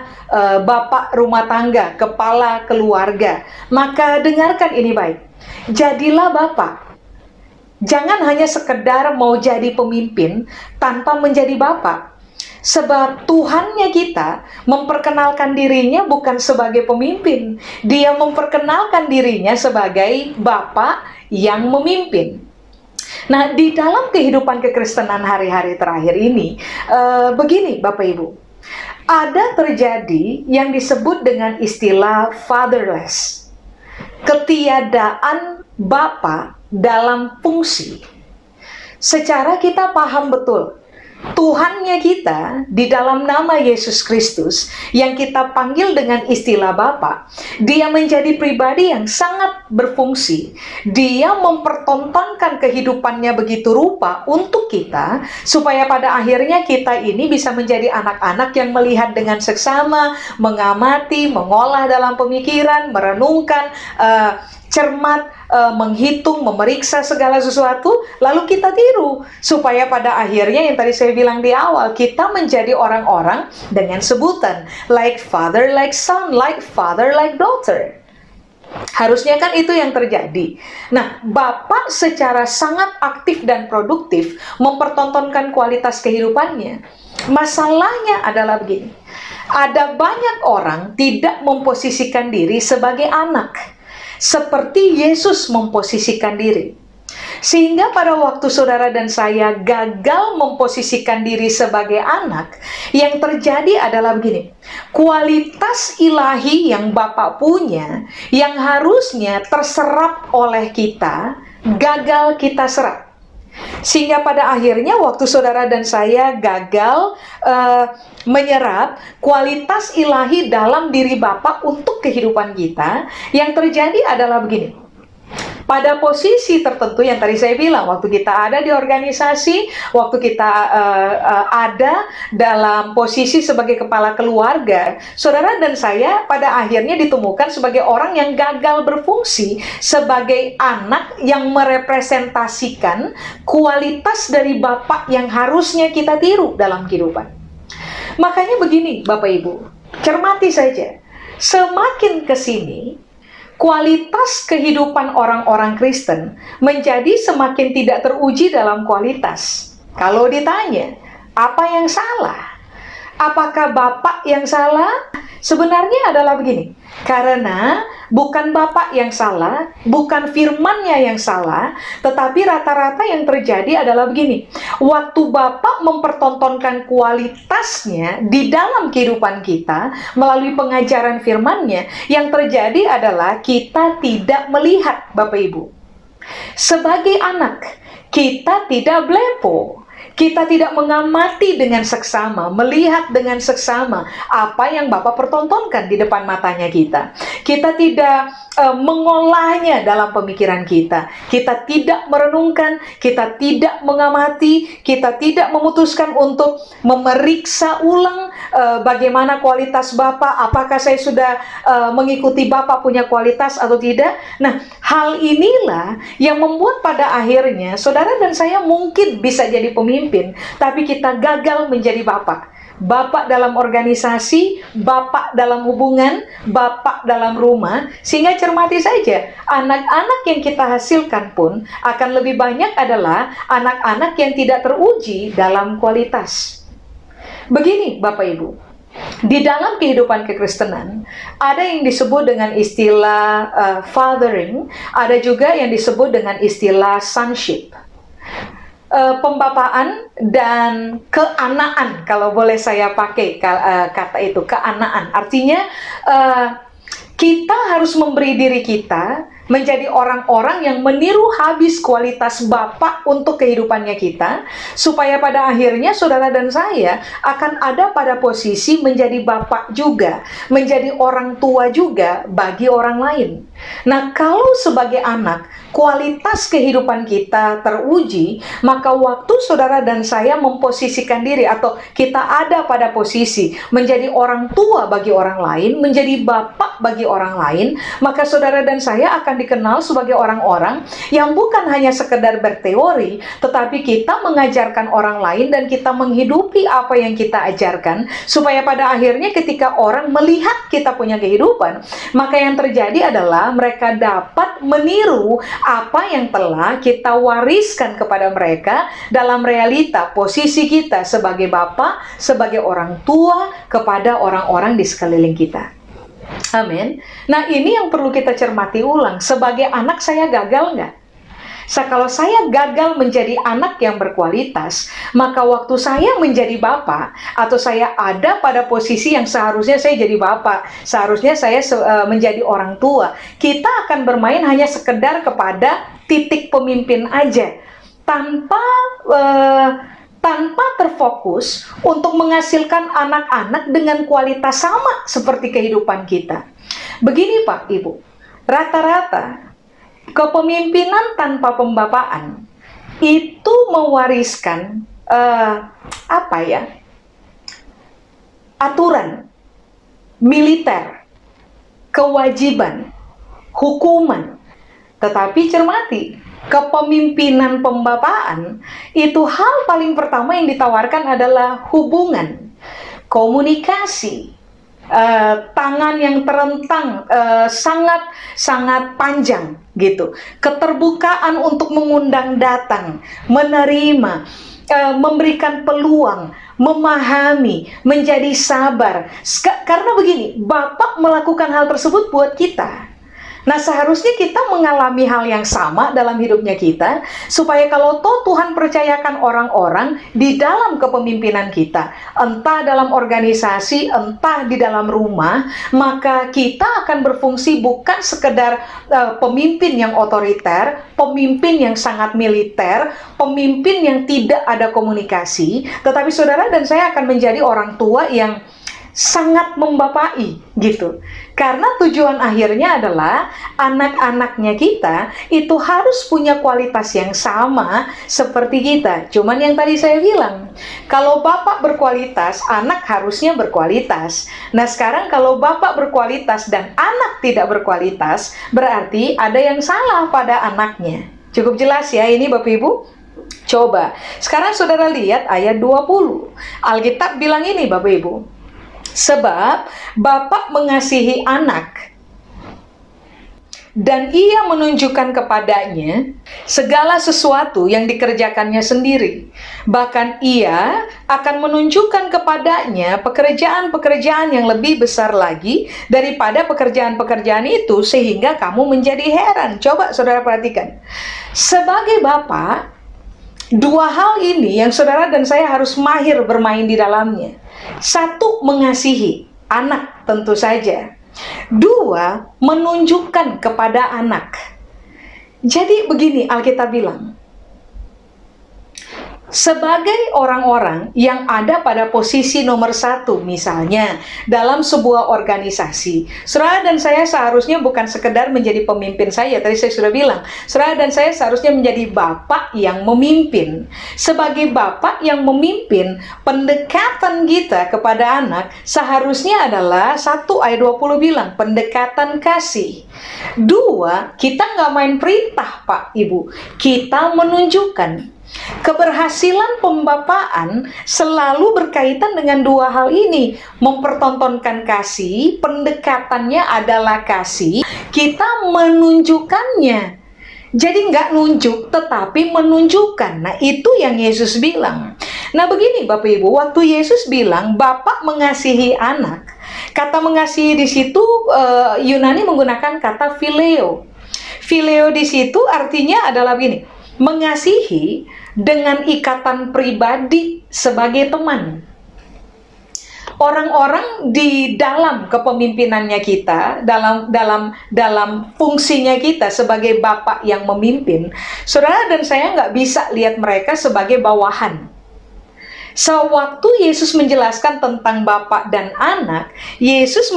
G: bapak rumah tangga, kepala keluarga. Maka dengarkan ini baik, jadilah bapak. Jangan hanya sekedar mau jadi pemimpin tanpa menjadi bapak. Sebab Tuhannya kita memperkenalkan dirinya bukan sebagai pemimpin. Dia memperkenalkan dirinya sebagai Bapa yang memimpin. Nah, di dalam kehidupan kekristenan hari-hari terakhir ini, begini Bapak Ibu, ada terjadi yang disebut dengan istilah fatherless. Ketiadaan Bapa dalam fungsi. Secara kita paham betul, Tuhannya kita di dalam nama Yesus Kristus yang kita panggil dengan istilah Bapa, dia menjadi pribadi yang sangat berfungsi. Dia mempertontonkan kehidupannya begitu rupa untuk kita, supaya pada akhirnya kita ini bisa menjadi anak-anak yang melihat dengan seksama, mengamati, mengolah dalam pemikiran, merenungkan, cermat, menghitung, memeriksa segala sesuatu, lalu kita tiru. Supaya pada akhirnya yang tadi saya bilang di awal, kita menjadi orang-orang dengan sebutan like father, like son, like father, like daughter. Harusnya kan itu yang terjadi. Nah, Bapak secara sangat aktif dan produktif mempertontonkan kualitas kehidupannya. Masalahnya adalah begini, ada banyak orang tidak memposisikan diri sebagai anak seperti Yesus memposisikan diri. Sehingga pada waktu saudara dan saya gagal memposisikan diri sebagai anak, yang terjadi adalah begini. Kualitas ilahi yang Bapak punya, yang harusnya terserap oleh kita, gagal kita serap. Sehingga pada akhirnya waktu saudara dan saya gagal menyerap kualitas ilahi dalam diri Bapa untuk kehidupan kita, yang terjadi adalah begini. Pada posisi tertentu yang tadi saya bilang, waktu kita ada di organisasi, waktu kita ada dalam posisi sebagai kepala keluarga, saudara dan saya pada akhirnya ditemukan sebagai orang yang gagal berfungsi sebagai anak yang merepresentasikan kualitas dari Bapak yang harusnya kita tiru dalam kehidupan. Makanya begini Bapak Ibu, cermati saja, semakin kesini kualitas kehidupan orang-orang Kristen menjadi semakin tidak teruji dalam kualitas. Kalau ditanya, apa yang salah? Apakah Bapak yang salah? Sebenarnya adalah begini, karena bukan Bapak yang salah, bukan firman-Nya yang salah, tetapi rata-rata yang terjadi adalah begini. Waktu Bapak mempertontonkan kualitasnya di dalam kehidupan kita melalui pengajaran firman-Nya, yang terjadi adalah kita tidak melihat, Bapak Ibu. Sebagai anak, kita tidak blepo. Kita tidak mengamati dengan seksama, melihat dengan seksama apa yang Bapak pertontonkan di depan matanya kita. Kita tidak mengolahnya dalam pemikiran kita. Kita tidak merenungkan, kita tidak mengamati, kita tidak memutuskan untuk memeriksa ulang bagaimana kualitas Bapak, apakah saya sudah mengikuti Bapak punya kualitas atau tidak. Nah, hal inilah yang membuat pada akhirnya saudara dan saya mungkin bisa jadi pemimpin, tapi kita gagal menjadi Bapak. Bapak dalam organisasi, Bapak dalam hubungan, Bapak dalam rumah. Sehingga cermati saja, anak-anak yang kita hasilkan pun akan lebih banyak adalah anak-anak yang tidak teruji dalam kualitas. Begini Bapak Ibu, di dalam kehidupan kekristenan ada yang disebut dengan istilah fathering, ada juga yang disebut dengan istilah sonship. Pembapaan dan keanaan, kalau boleh saya pakai kata itu, keanaan. Artinya kita harus memberi diri kita menjadi orang-orang yang meniru habis kualitas Bapak untuk kehidupannya kita, supaya pada akhirnya saudara dan saya akan ada pada posisi menjadi Bapak juga, menjadi orang tua juga bagi orang lain. Nah, kalau sebagai anak kualitas kehidupan kita teruji, maka waktu saudara dan saya memposisikan diri atau kita ada pada posisi menjadi orang tua bagi orang lain, menjadi Bapak bagi orang lain, maka saudara dan saya akan dikenal sebagai orang-orang yang bukan hanya sekedar berteori, tetapi kita mengajarkan orang lain dan kita menghidupi apa yang kita ajarkan, supaya pada akhirnya ketika orang melihat kita punya kehidupan, maka yang terjadi adalah adalah mereka dapat meniru apa yang telah kita wariskan kepada mereka dalam realita posisi kita sebagai bapa, sebagai orang tua kepada orang-orang di sekeliling kita. Amin. Nah, ini yang perlu kita cermati ulang. Sebagai anak saya gagal nggak? Kalau saya gagal menjadi anak yang berkualitas, maka waktu saya menjadi bapak, atau saya ada pada posisi yang seharusnya saya jadi bapak, seharusnya saya menjadi orang tua, kita akan bermain hanya sekedar kepada titik pemimpin aja, tanpa terfokus untuk menghasilkan anak-anak dengan kualitas sama seperti kehidupan kita. Begini Pak Ibu, rata-rata kepemimpinan tanpa pembapaan itu mewariskan aturan, militer, kewajiban, hukuman. Tetapi cermati, kepemimpinan pembapaan itu hal paling pertama yang ditawarkan adalah hubungan, komunikasi, tangan yang terentang, sangat panjang gitu, keterbukaan untuk mengundang datang, menerima, memberikan peluang, memahami, menjadi sabar. Karena begini, Bapak melakukan hal tersebut buat kita. Nah, seharusnya kita mengalami hal yang sama dalam hidupnya kita, supaya kalau toh Tuhan percayakan orang-orang di dalam kepemimpinan kita, entah dalam organisasi, entah di dalam rumah, maka kita akan berfungsi bukan sekedar pemimpin yang otoriter, pemimpin yang sangat militer, pemimpin yang tidak ada komunikasi, tetapi saudara dan saya akan menjadi orang tua yang sangat membapai gitu. Karena tujuan akhirnya adalah anak-anaknya kita itu harus punya kualitas yang sama seperti kita. Cuman yang tadi saya bilang, kalau bapak berkualitas, anak harusnya berkualitas. Nah, sekarang kalau bapak berkualitas dan anak tidak berkualitas, berarti ada yang salah pada anaknya. Cukup jelas ya ini Bapak Ibu? Coba, sekarang saudara lihat ayat 20. Alkitab bilang ini Bapak Ibu, sebab Bapak mengasihi anak dan ia menunjukkan kepadanya segala sesuatu yang dikerjakannya sendiri. Bahkan ia akan menunjukkan kepadanya pekerjaan-pekerjaan yang lebih besar lagi daripada pekerjaan-pekerjaan itu, sehingga kamu menjadi heran. Coba saudara perhatikan. Sebagai Bapak, dua hal ini yang saudara dan saya harus mahir bermain di dalamnya. Satu, mengasihi anak tentu saja. Dua, menunjukkan kepada anak. Jadi begini Alkitab bilang, sebagai orang-orang yang ada pada posisi nomor satu, misalnya dalam sebuah organisasi, saudara dan saya seharusnya bukan sekedar menjadi pemimpin saya. Tadi saya sudah bilang, saudara dan saya seharusnya menjadi bapak yang memimpin. Sebagai bapak yang memimpin, pendekatan kita kepada anak seharusnya adalah 1 ayat 20 bilang, pendekatan kasih. 2, kita nggak main perintah Pak Ibu, kita menunjukkan. Keberhasilan pembapaan selalu berkaitan dengan dua hal ini. Mempertontonkan kasih, pendekatannya adalah kasih, kita menunjukkannya. Jadi nggak nunjuk, tetapi menunjukkan. Nah, itu yang Yesus bilang. Nah, begini Bapak Ibu, waktu Yesus bilang Bapak mengasihi anak, kata mengasihi di situ Yunani menggunakan kata phileo. Phileo di situ artinya adalah begini, mengasihi dengan ikatan pribadi sebagai teman. Orang-orang di dalam kepemimpinannya kita, dalam fungsinya kita sebagai bapak yang memimpin, saudara dan saya nggak bisa lihat mereka sebagai bawahan. Sewaktu Yesus menjelaskan tentang bapak dan anak, Yesus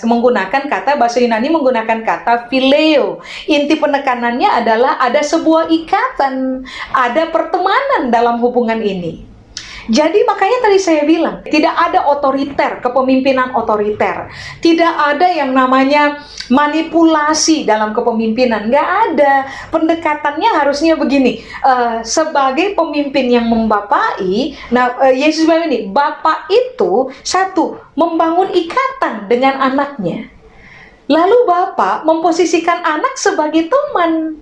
G: menggunakan kata, bahasa Yunani menggunakan kata phileo. Inti penekanannya adalah ada sebuah ikatan, ada pertemanan dalam hubungan ini. Jadi makanya tadi saya bilang, tidak ada otoriter, kepemimpinan otoriter. Tidak ada yang namanya manipulasi dalam kepemimpinan. Nggak ada. Pendekatannya harusnya begini. Sebagai pemimpin yang membapai, Yesus bilang ini, bapak itu satu, membangun ikatan dengan anaknya. Lalu Bapak memposisikan anak sebagai teman.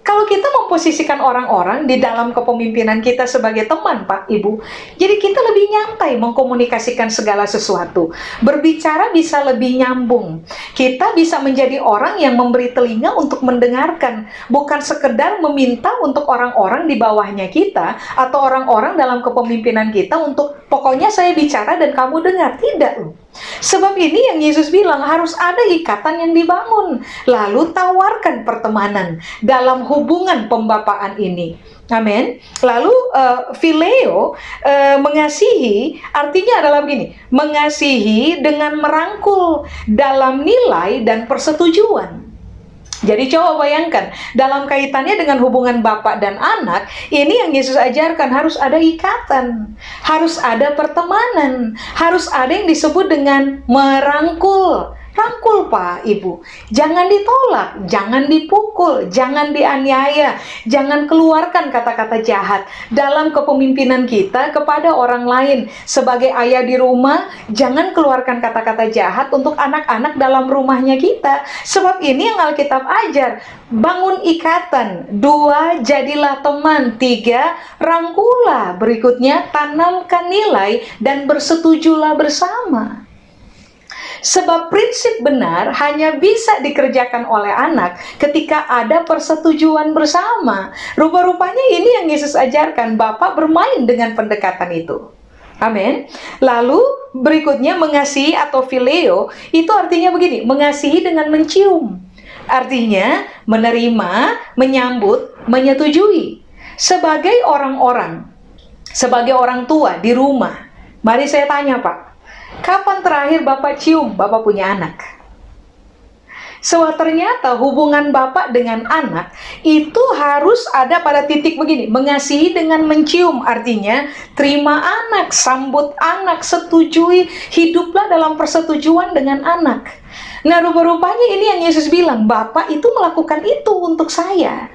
G: Kalau kita memposisikan orang-orang di dalam kepemimpinan kita sebagai teman, Pak, Ibu, jadi kita lebih nyantai mengkomunikasikan segala sesuatu. Berbicara bisa lebih nyambung. Kita bisa menjadi orang yang memberi telinga untuk mendengarkan, bukan sekedar meminta untuk orang-orang di bawahnya kita atau orang-orang dalam kepemimpinan kita untuk pokoknya saya bicara dan kamu dengar. Tidak loh. Sebab ini yang Yesus bilang harus ada ikatan yang dibangun. Lalu tawarkan pertemanan dalam hubungan pembapaan ini. Amin. Lalu phileo, mengasihi, artinya adalah begini. Mengasihi dengan merangkul dalam nilai dan persetujuan. Jadi coba bayangkan, dalam kaitannya dengan hubungan bapak dan anak, ini yang Yesus ajarkan, harus ada ikatan, harus ada pertemanan, harus ada yang disebut dengan merangkul. Rangkul, Pak, Ibu. Jangan ditolak, jangan dipukul, jangan dianiaya, jangan keluarkan kata-kata jahat dalam kepemimpinan kita kepada orang lain. Sebagai ayah di rumah, jangan keluarkan kata-kata jahat untuk anak-anak dalam rumahnya kita. Sebab ini yang Alkitab ajar. Bangun ikatan. 2, jadilah teman. 3, rangkulah. Berikutnya, tanamkan nilai dan bersetujulah bersama. Sebab prinsip benar hanya bisa dikerjakan oleh anak ketika ada persetujuan bersama. Rupa-rupanya ini yang Yesus ajarkan. Bapak bermain dengan pendekatan itu. Amin. Lalu berikutnya mengasihi atau phileo, itu artinya begini, mengasihi dengan mencium. Artinya menerima, menyambut, menyetujui. Sebagai orang-orang, sebagai orang tua di rumah, mari saya tanya, Pak, kapan terakhir Bapak cium Bapak punya anak? Sebab ternyata hubungan Bapak dengan anak itu harus ada pada titik begini. Mengasihi dengan mencium, artinya terima anak, sambut anak, setujui, hiduplah dalam persetujuan dengan anak. Nah, rupa-rupanya ini yang Yesus bilang, Bapak itu melakukan itu untuk saya.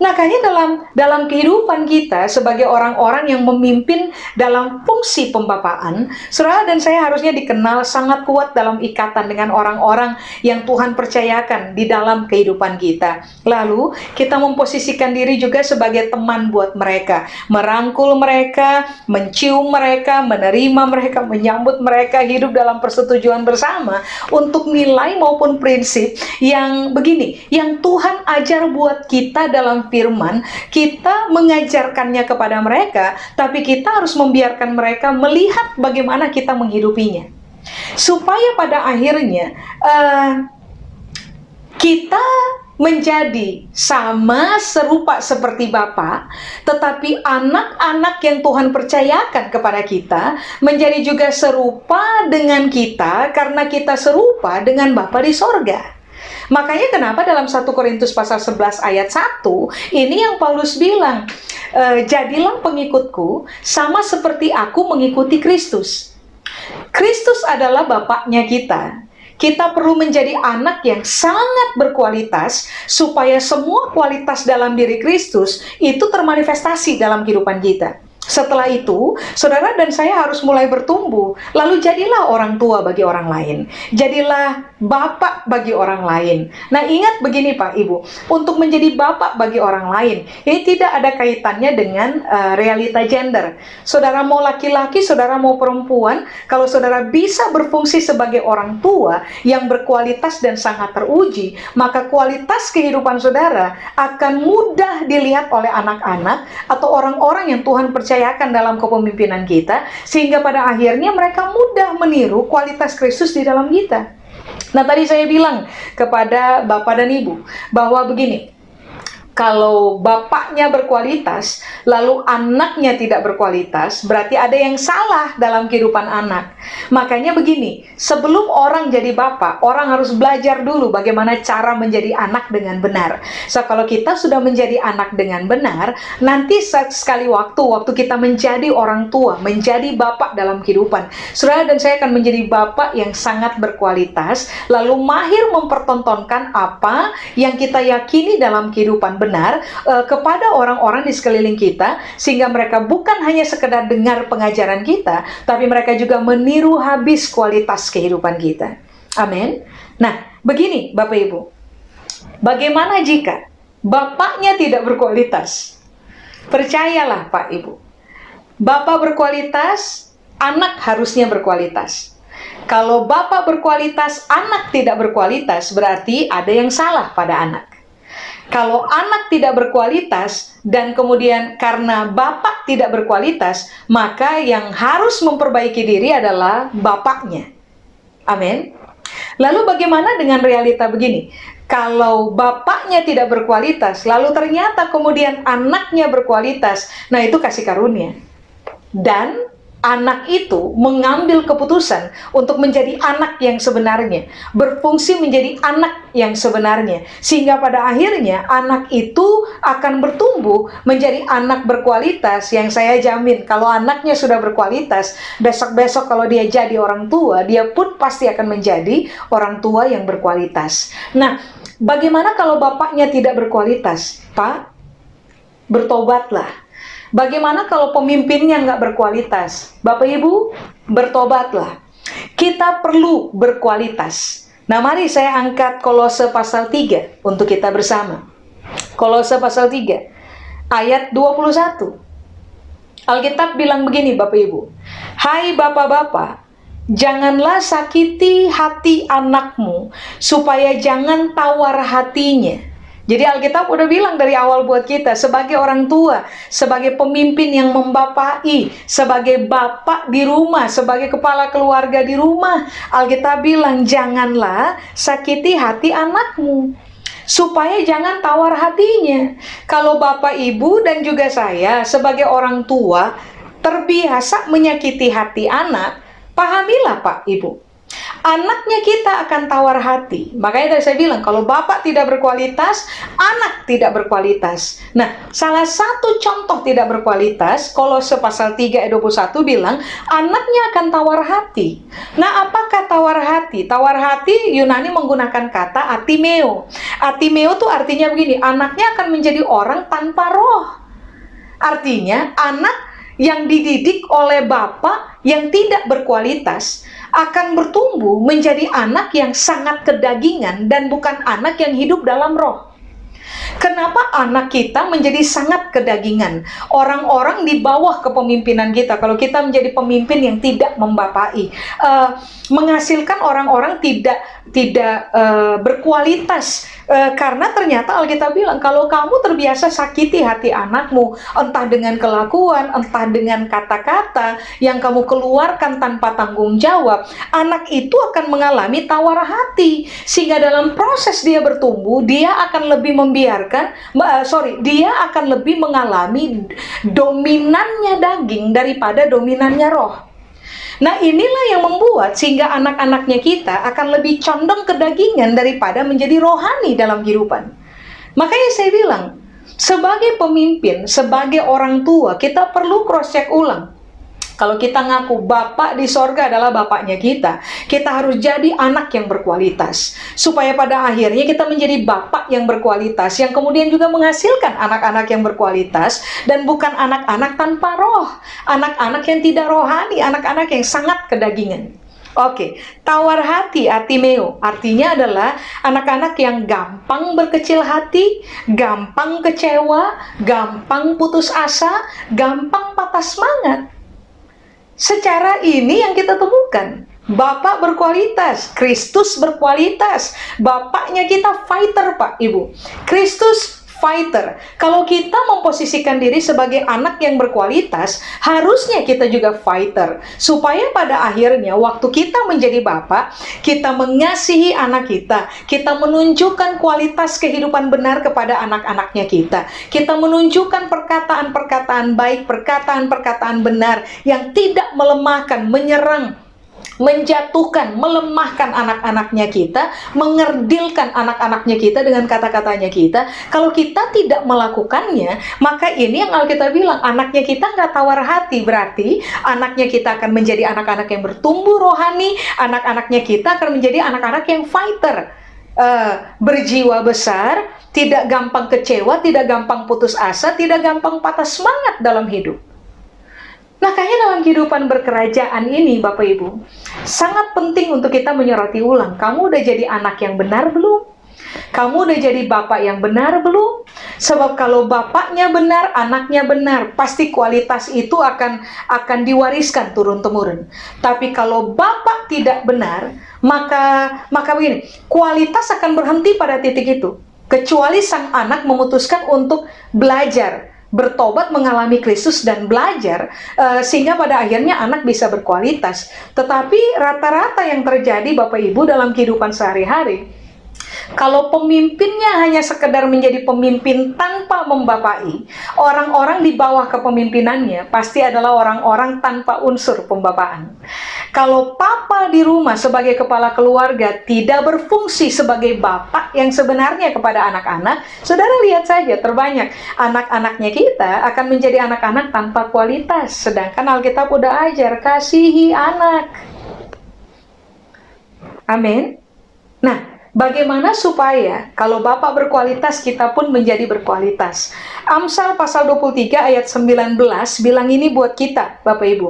G: Nah, kayaknya dalam kehidupan kita sebagai orang-orang yang memimpin dalam fungsi pembapaan, saudara dan saya harusnya dikenal sangat kuat dalam ikatan dengan orang-orang yang Tuhan percayakan di dalam kehidupan kita. Lalu, kita memposisikan diri juga sebagai teman buat mereka. Merangkul mereka, mencium mereka, menerima mereka, menyambut mereka, hidup dalam persetujuan bersama untuk nilai maupun prinsip yang begini, yang Tuhan ajar buat kita dalam firman, kita mengajarkannya kepada mereka, tapi kita harus membiarkan mereka melihat bagaimana kita menghidupinya. Supaya pada akhirnya kita menjadi sama serupa seperti Bapa, tetapi anak-anak yang Tuhan percayakan kepada kita menjadi juga serupa dengan kita karena kita serupa dengan Bapa di sorga. Makanya kenapa dalam 1 Korintus pasal 11 ayat 1, ini yang Paulus bilang, jadilah pengikutku sama seperti aku mengikuti Kristus. Kristus adalah Bapaknya kita. Kita perlu menjadi anak yang sangat berkualitas supaya semua kualitas dalam diri Kristus itu termanifestasi dalam kehidupan kita. Setelah itu, saudara dan saya harus mulai bertumbuh. Lalu jadilah orang tua bagi orang lain. Jadilah bapak bagi orang lain. Nah, ingat begini Pak Ibu, untuk menjadi bapak bagi orang lain, ini tidak ada kaitannya dengan realita gender. Saudara mau laki-laki, saudara mau perempuan, kalau saudara bisa berfungsi sebagai orang tua yang berkualitas dan sangat teruji, maka kualitas kehidupan saudara akan mudah dilihat oleh anak-anak atau orang-orang yang Tuhan percayakan dalam kepemimpinan kita, sehingga pada akhirnya mereka mudah meniru kualitas Kristus di dalam kita. Nah, tadi saya bilang kepada Bapak dan Ibu bahwa begini, kalau bapaknya berkualitas, lalu anaknya tidak berkualitas, berarti ada yang salah dalam kehidupan anak. Makanya begini, sebelum orang jadi bapak, orang harus belajar dulu bagaimana cara menjadi anak dengan benar. So, kalau kita sudah menjadi anak dengan benar, nanti sekali waktu kita menjadi orang tua, menjadi bapak dalam kehidupan, saudara dan saya akan menjadi bapak yang sangat berkualitas, lalu mahir mempertontonkan apa yang kita yakini dalam kehidupan benar kepada orang-orang di sekeliling kita, sehingga mereka bukan hanya sekedar dengar pengajaran kita, tapi mereka juga meniru habis kualitas kehidupan kita. Amin. Nah, begini Bapak Ibu. Bagaimana jika bapaknya tidak berkualitas? Percayalah Pak Ibu. Bapak berkualitas, anak harusnya berkualitas. Kalau bapak berkualitas, anak tidak berkualitas, berarti ada yang salah pada anak. Kalau anak tidak berkualitas dan kemudian karena bapak tidak berkualitas, maka yang harus memperbaiki diri adalah bapaknya. Amin. Lalu bagaimana dengan realita begini? Kalau bapaknya tidak berkualitas, lalu ternyata kemudian anaknya berkualitas, nah itu kasih karunia. Dan anak itu mengambil keputusan untuk menjadi anak yang sebenarnya, berfungsi menjadi anak yang sebenarnya, sehingga pada akhirnya anak itu akan bertumbuh menjadi anak berkualitas yang saya jamin kalau anaknya sudah berkualitas, besok-besok kalau dia jadi orang tua, dia pun pasti akan menjadi orang tua yang berkualitas. Nah, bagaimana kalau bapaknya tidak berkualitas? Pak, bertobatlah. Bagaimana kalau pemimpinnya nggak berkualitas? Bapak Ibu, bertobatlah. Kita perlu berkualitas. Nah, mari saya angkat Kolose pasal 3 untuk kita bersama. Kolose pasal 3, ayat 21. Alkitab bilang begini Bapak Ibu. Hai bapak-bapak, janganlah sakiti hati anakmu, supaya jangan tawar hatinya. Jadi Alkitab udah bilang dari awal buat kita, sebagai orang tua, sebagai pemimpin yang membapai, sebagai bapak di rumah, sebagai kepala keluarga di rumah, Alkitab bilang janganlah sakiti hati anakmu, supaya jangan tawar hatinya. Kalau bapak ibu dan juga saya sebagai orang tua terbiasa menyakiti hati anak, pahamilah Pak Ibu, anaknya kita akan tawar hati. Makanya tadi saya bilang, kalau bapak tidak berkualitas, anak tidak berkualitas. Nah, salah satu contoh tidak berkualitas, Kolose pasal 3 ayat 21 bilang, anaknya akan tawar hati. Nah, apakah tawar hati? Tawar hati Yunani menggunakan kata atimeo. Atimeo itu artinya begini, anaknya akan menjadi orang tanpa roh. Artinya, anak yang dididik oleh bapak yang tidak berkualitas akan bertumbuh menjadi anak yang sangat kedagingan dan bukan anak yang hidup dalam roh. Kenapa anak kita menjadi sangat kedagingan? Orang-orang di bawah kepemimpinan kita, kalau kita menjadi pemimpin yang tidak membapai, menghasilkan orang-orang tidak berkualitas. Karena ternyata Alkitab bilang, kalau kamu terbiasa sakiti hati anakmu, entah dengan kelakuan, entah dengan kata-kata yang kamu keluarkan tanpa tanggung jawab, anak itu akan mengalami tawar hati. Sehingga dalam proses dia bertumbuh, dia akan lebih dia akan lebih mengalami dominannya daging daripada dominannya roh. Nah, inilah yang membuat sehingga anak-anaknya kita akan lebih condong kedagingan daripada menjadi rohani dalam kehidupan. Makanya saya bilang, sebagai pemimpin, sebagai orang tua, kita perlu cross-check ulang. Kalau kita ngaku bapak di sorga adalah bapaknya kita harus jadi anak yang berkualitas. Supaya pada akhirnya kita menjadi bapak yang berkualitas, yang kemudian juga menghasilkan anak-anak yang berkualitas, dan bukan anak-anak tanpa roh. Anak-anak yang tidak rohani, anak-anak yang sangat kedagingan. Oke, tawar hati, atimeo, artinya adalah anak-anak yang gampang berkecil hati, gampang kecewa, gampang putus asa, gampang patah semangat. Secara ini yang kita temukan, bapak berkualitas, Kristus berkualitas, bapaknya kita fighter Pak Ibu, Kristus fighter. Kalau kita memposisikan diri sebagai anak yang berkualitas, harusnya kita juga fighter. Supaya pada akhirnya waktu kita menjadi bapak, kita mengasihi anak kita menunjukkan kualitas kehidupan benar kepada anak-anaknya kita. Kita menunjukkan perkataan-perkataan baik, perkataan-perkataan benar yang tidak melemahkan, menyerang, menjatuhkan, melemahkan anak-anaknya kita, mengerdilkan anak-anaknya kita dengan kata-katanya kita. Kalau kita tidak melakukannya, maka ini yang Alkitab bilang, anaknya kita nggak tawar hati. Berarti anaknya kita akan menjadi anak-anak yang bertumbuh rohani, anak-anaknya kita akan menjadi anak-anak yang fighter, berjiwa besar, tidak gampang kecewa, tidak gampang putus asa, tidak gampang patah semangat dalam hidup. Makanya dalam kehidupan berkerajaan ini, Bapak Ibu, sangat penting untuk kita menyoroti ulang. Kamu udah jadi anak yang benar belum? Kamu udah jadi bapak yang benar belum? Sebab kalau bapaknya benar, anaknya benar, pasti kualitas itu akan diwariskan turun-temurun. Tapi kalau bapak tidak benar, maka begini, kualitas akan berhenti pada titik itu. Kecuali sang anak memutuskan untuk belajar, bertobat, mengalami Kristus dan belajar, sehingga pada akhirnya anak bisa berkualitas. Tetapi rata-rata yang terjadi Bapak Ibu dalam kehidupan sehari-hari, kalau pemimpinnya hanya sekedar menjadi pemimpin tanpa membapai, orang-orang di bawah kepemimpinannya pasti adalah orang-orang tanpa unsur pembapaan. Kalau papa di rumah sebagai kepala keluarga tidak berfungsi sebagai bapak yang sebenarnya kepada anak-anak, saudara lihat saja terbanyak anak-anaknya kita akan menjadi anak-anak tanpa kualitas. Sedangkan Alkitab udah ajar, kasihi anak. Amin. Nah, bagaimana supaya kalau Bapak berkualitas, kita pun menjadi berkualitas? Amsal pasal 23 ayat 19 bilang ini buat kita, Bapak Ibu.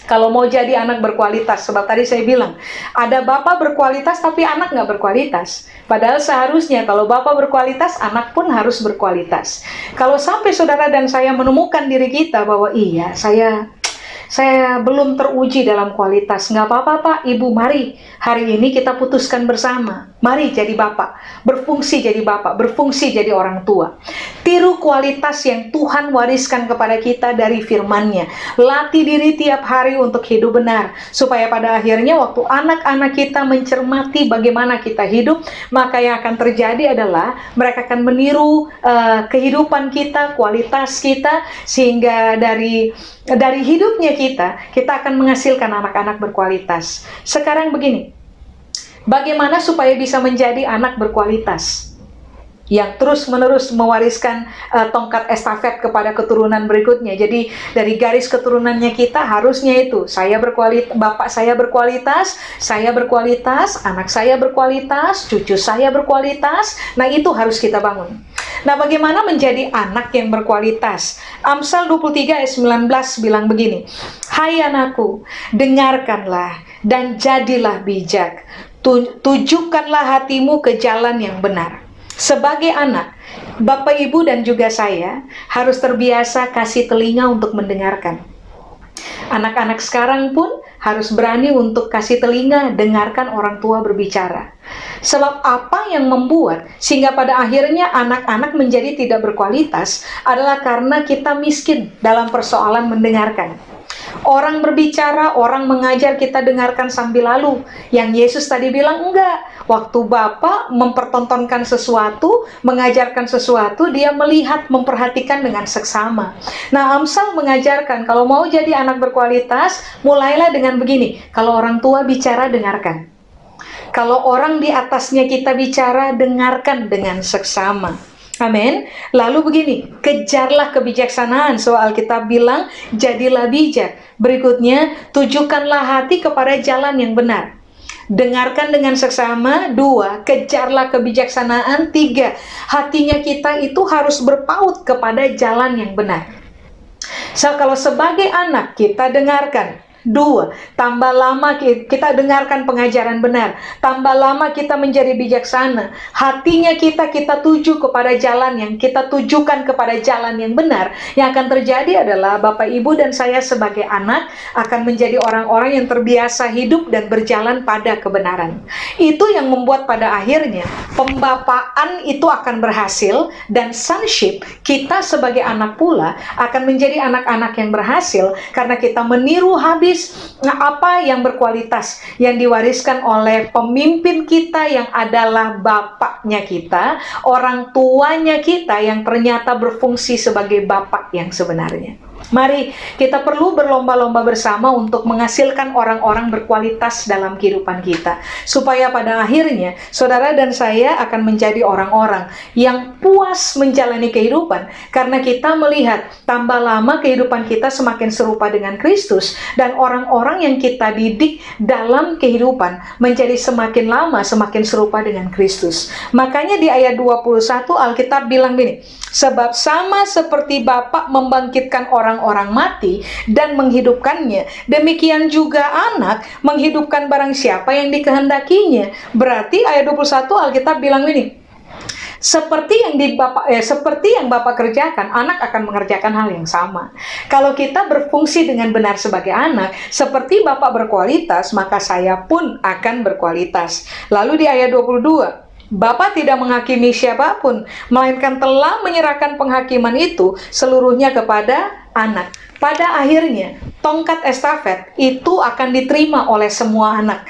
G: Kalau mau jadi anak berkualitas, sebab tadi saya bilang, ada bapak berkualitas tapi anak nggak berkualitas. Padahal seharusnya kalau bapak berkualitas, anak pun harus berkualitas. Kalau sampai saudara dan saya menemukan diri kita bahwa iya, saya belum teruji dalam kualitas. Nggak apa-apa Pak, Ibu, mari hari ini kita putuskan bersama. Mari jadi bapak, berfungsi jadi bapak, berfungsi jadi orang tua. Tiru kualitas yang Tuhan wariskan kepada kita dari firman-Nya. Latih diri tiap hari untuk hidup benar. Supaya pada akhirnya waktu anak-anak kita mencermati bagaimana kita hidup, maka yang akan terjadi adalah mereka akan meniru kehidupan kita, kualitas kita, sehingga dari hidupnya kita akan menghasilkan anak-anak berkualitas. Sekarang begini, bagaimana supaya bisa menjadi anak berkualitas yang terus-menerus mewariskan tongkat estafet kepada keturunan berikutnya. Jadi dari garis keturunannya kita harusnya itu, bapak saya berkualitas, anak saya berkualitas, cucu saya berkualitas. Nah, itu harus kita bangun. Nah, bagaimana menjadi anak yang berkualitas? Amsal 23 ayat 19 bilang begini, hai anakku, dengarkanlah dan jadilah bijak. Tujukanlah hatimu ke jalan yang benar. Sebagai anak, Bapak, Ibu, dan juga saya harus terbiasa kasih telinga untuk mendengarkan. Anak-anak sekarang pun harus berani untuk kasih telinga, dengarkan orang tua berbicara. Sebab apa yang membuat sehingga pada akhirnya anak-anak menjadi tidak berkualitas adalah karena kita miskin dalam persoalan mendengarkan. Orang berbicara, orang mengajar, kita dengarkan sambil lalu. Yang Yesus tadi bilang enggak. Waktu Bapa mempertontonkan sesuatu, mengajarkan sesuatu, dia melihat, memperhatikan dengan seksama. Nah, Amsal mengajarkan kalau mau jadi anak berkualitas, mulailah dengan begini. Kalau orang tua bicara, dengarkan. Kalau orang di atasnya kita bicara, dengarkan dengan seksama. Amin. Lalu begini, kejarlah kebijaksanaan. Soal Alkitab bilang, jadilah bijak. Berikutnya, tujukanlah hati kepada jalan yang benar. Dengarkan dengan seksama. 2, kejarlah kebijaksanaan. 3, hatinya kita itu harus berpaut kepada jalan yang benar. Kalau sebagai anak kita dengarkan. 2, tambah lama kita dengarkan pengajaran benar, tambah lama kita menjadi bijaksana, hatinya kita tuju kepada jalan yang kita tujukan kepada jalan yang benar. Yang akan terjadi adalah Bapak, Ibu, dan saya sebagai anak akan menjadi orang-orang yang terbiasa hidup dan berjalan pada kebenaran. Itu yang membuat pada akhirnya pembapaan itu akan berhasil, dan sonship kita sebagai anak pula akan menjadi anak-anak yang berhasil karena kita meniru habis apa yang berkualitas yang diwariskan oleh pemimpin kita yang adalah bapaknya kita, orang tuanya kita yang ternyata berfungsi sebagai bapak yang sebenarnya. Mari kita perlu berlomba-lomba bersama untuk menghasilkan orang-orang berkualitas dalam kehidupan kita. Supaya pada akhirnya saudara dan saya akan menjadi orang-orang yang puas menjalani kehidupan. Karena kita melihat tambah lama kehidupan kita semakin serupa dengan Kristus. Dan orang-orang yang kita didik dalam kehidupan menjadi semakin lama semakin serupa dengan Kristus. Makanya di ayat 21 Alkitab bilang gini, sebab sama seperti Bapa membangkitkan orang orang-orang mati dan menghidupkannya, demikian juga anak menghidupkan barang siapa yang dikehendakinya. Berarti ayat 21 Alkitab bilang ini, seperti yang Bapak kerjakan, anak akan mengerjakan hal yang sama. Kalau kita berfungsi dengan benar sebagai anak, seperti Bapak berkualitas, maka saya pun akan berkualitas. Lalu di ayat 22, Bapa tidak menghakimi siapapun, melainkan telah menyerahkan penghakiman itu seluruhnya kepada anak. Pada akhirnya, tongkat estafet itu akan diterima oleh semua anak.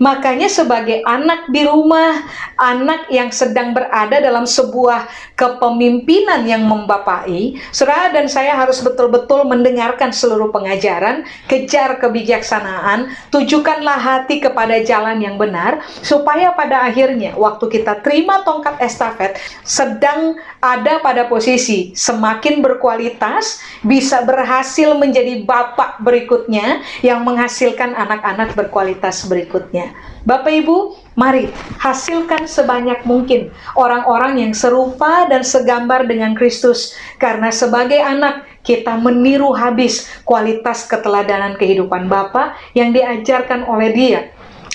G: Makanya sebagai anak di rumah, anak yang sedang berada dalam sebuah kepemimpinan yang membapai, saudara dan saya harus betul-betul mendengarkan seluruh pengajaran, kejar kebijaksanaan, tujukanlah hati kepada jalan yang benar, supaya pada akhirnya waktu kita terima tongkat estafet, sedang ada pada posisi semakin berkualitas, bisa berhasil menjadi bapak berikutnya yang menghasilkan anak-anak berkualitas berikutnya. Bapak Ibu, mari hasilkan sebanyak mungkin orang-orang yang serupa dan segambar dengan Kristus. Karena sebagai anak, kita meniru habis kualitas keteladanan kehidupan Bapa yang diajarkan oleh Dia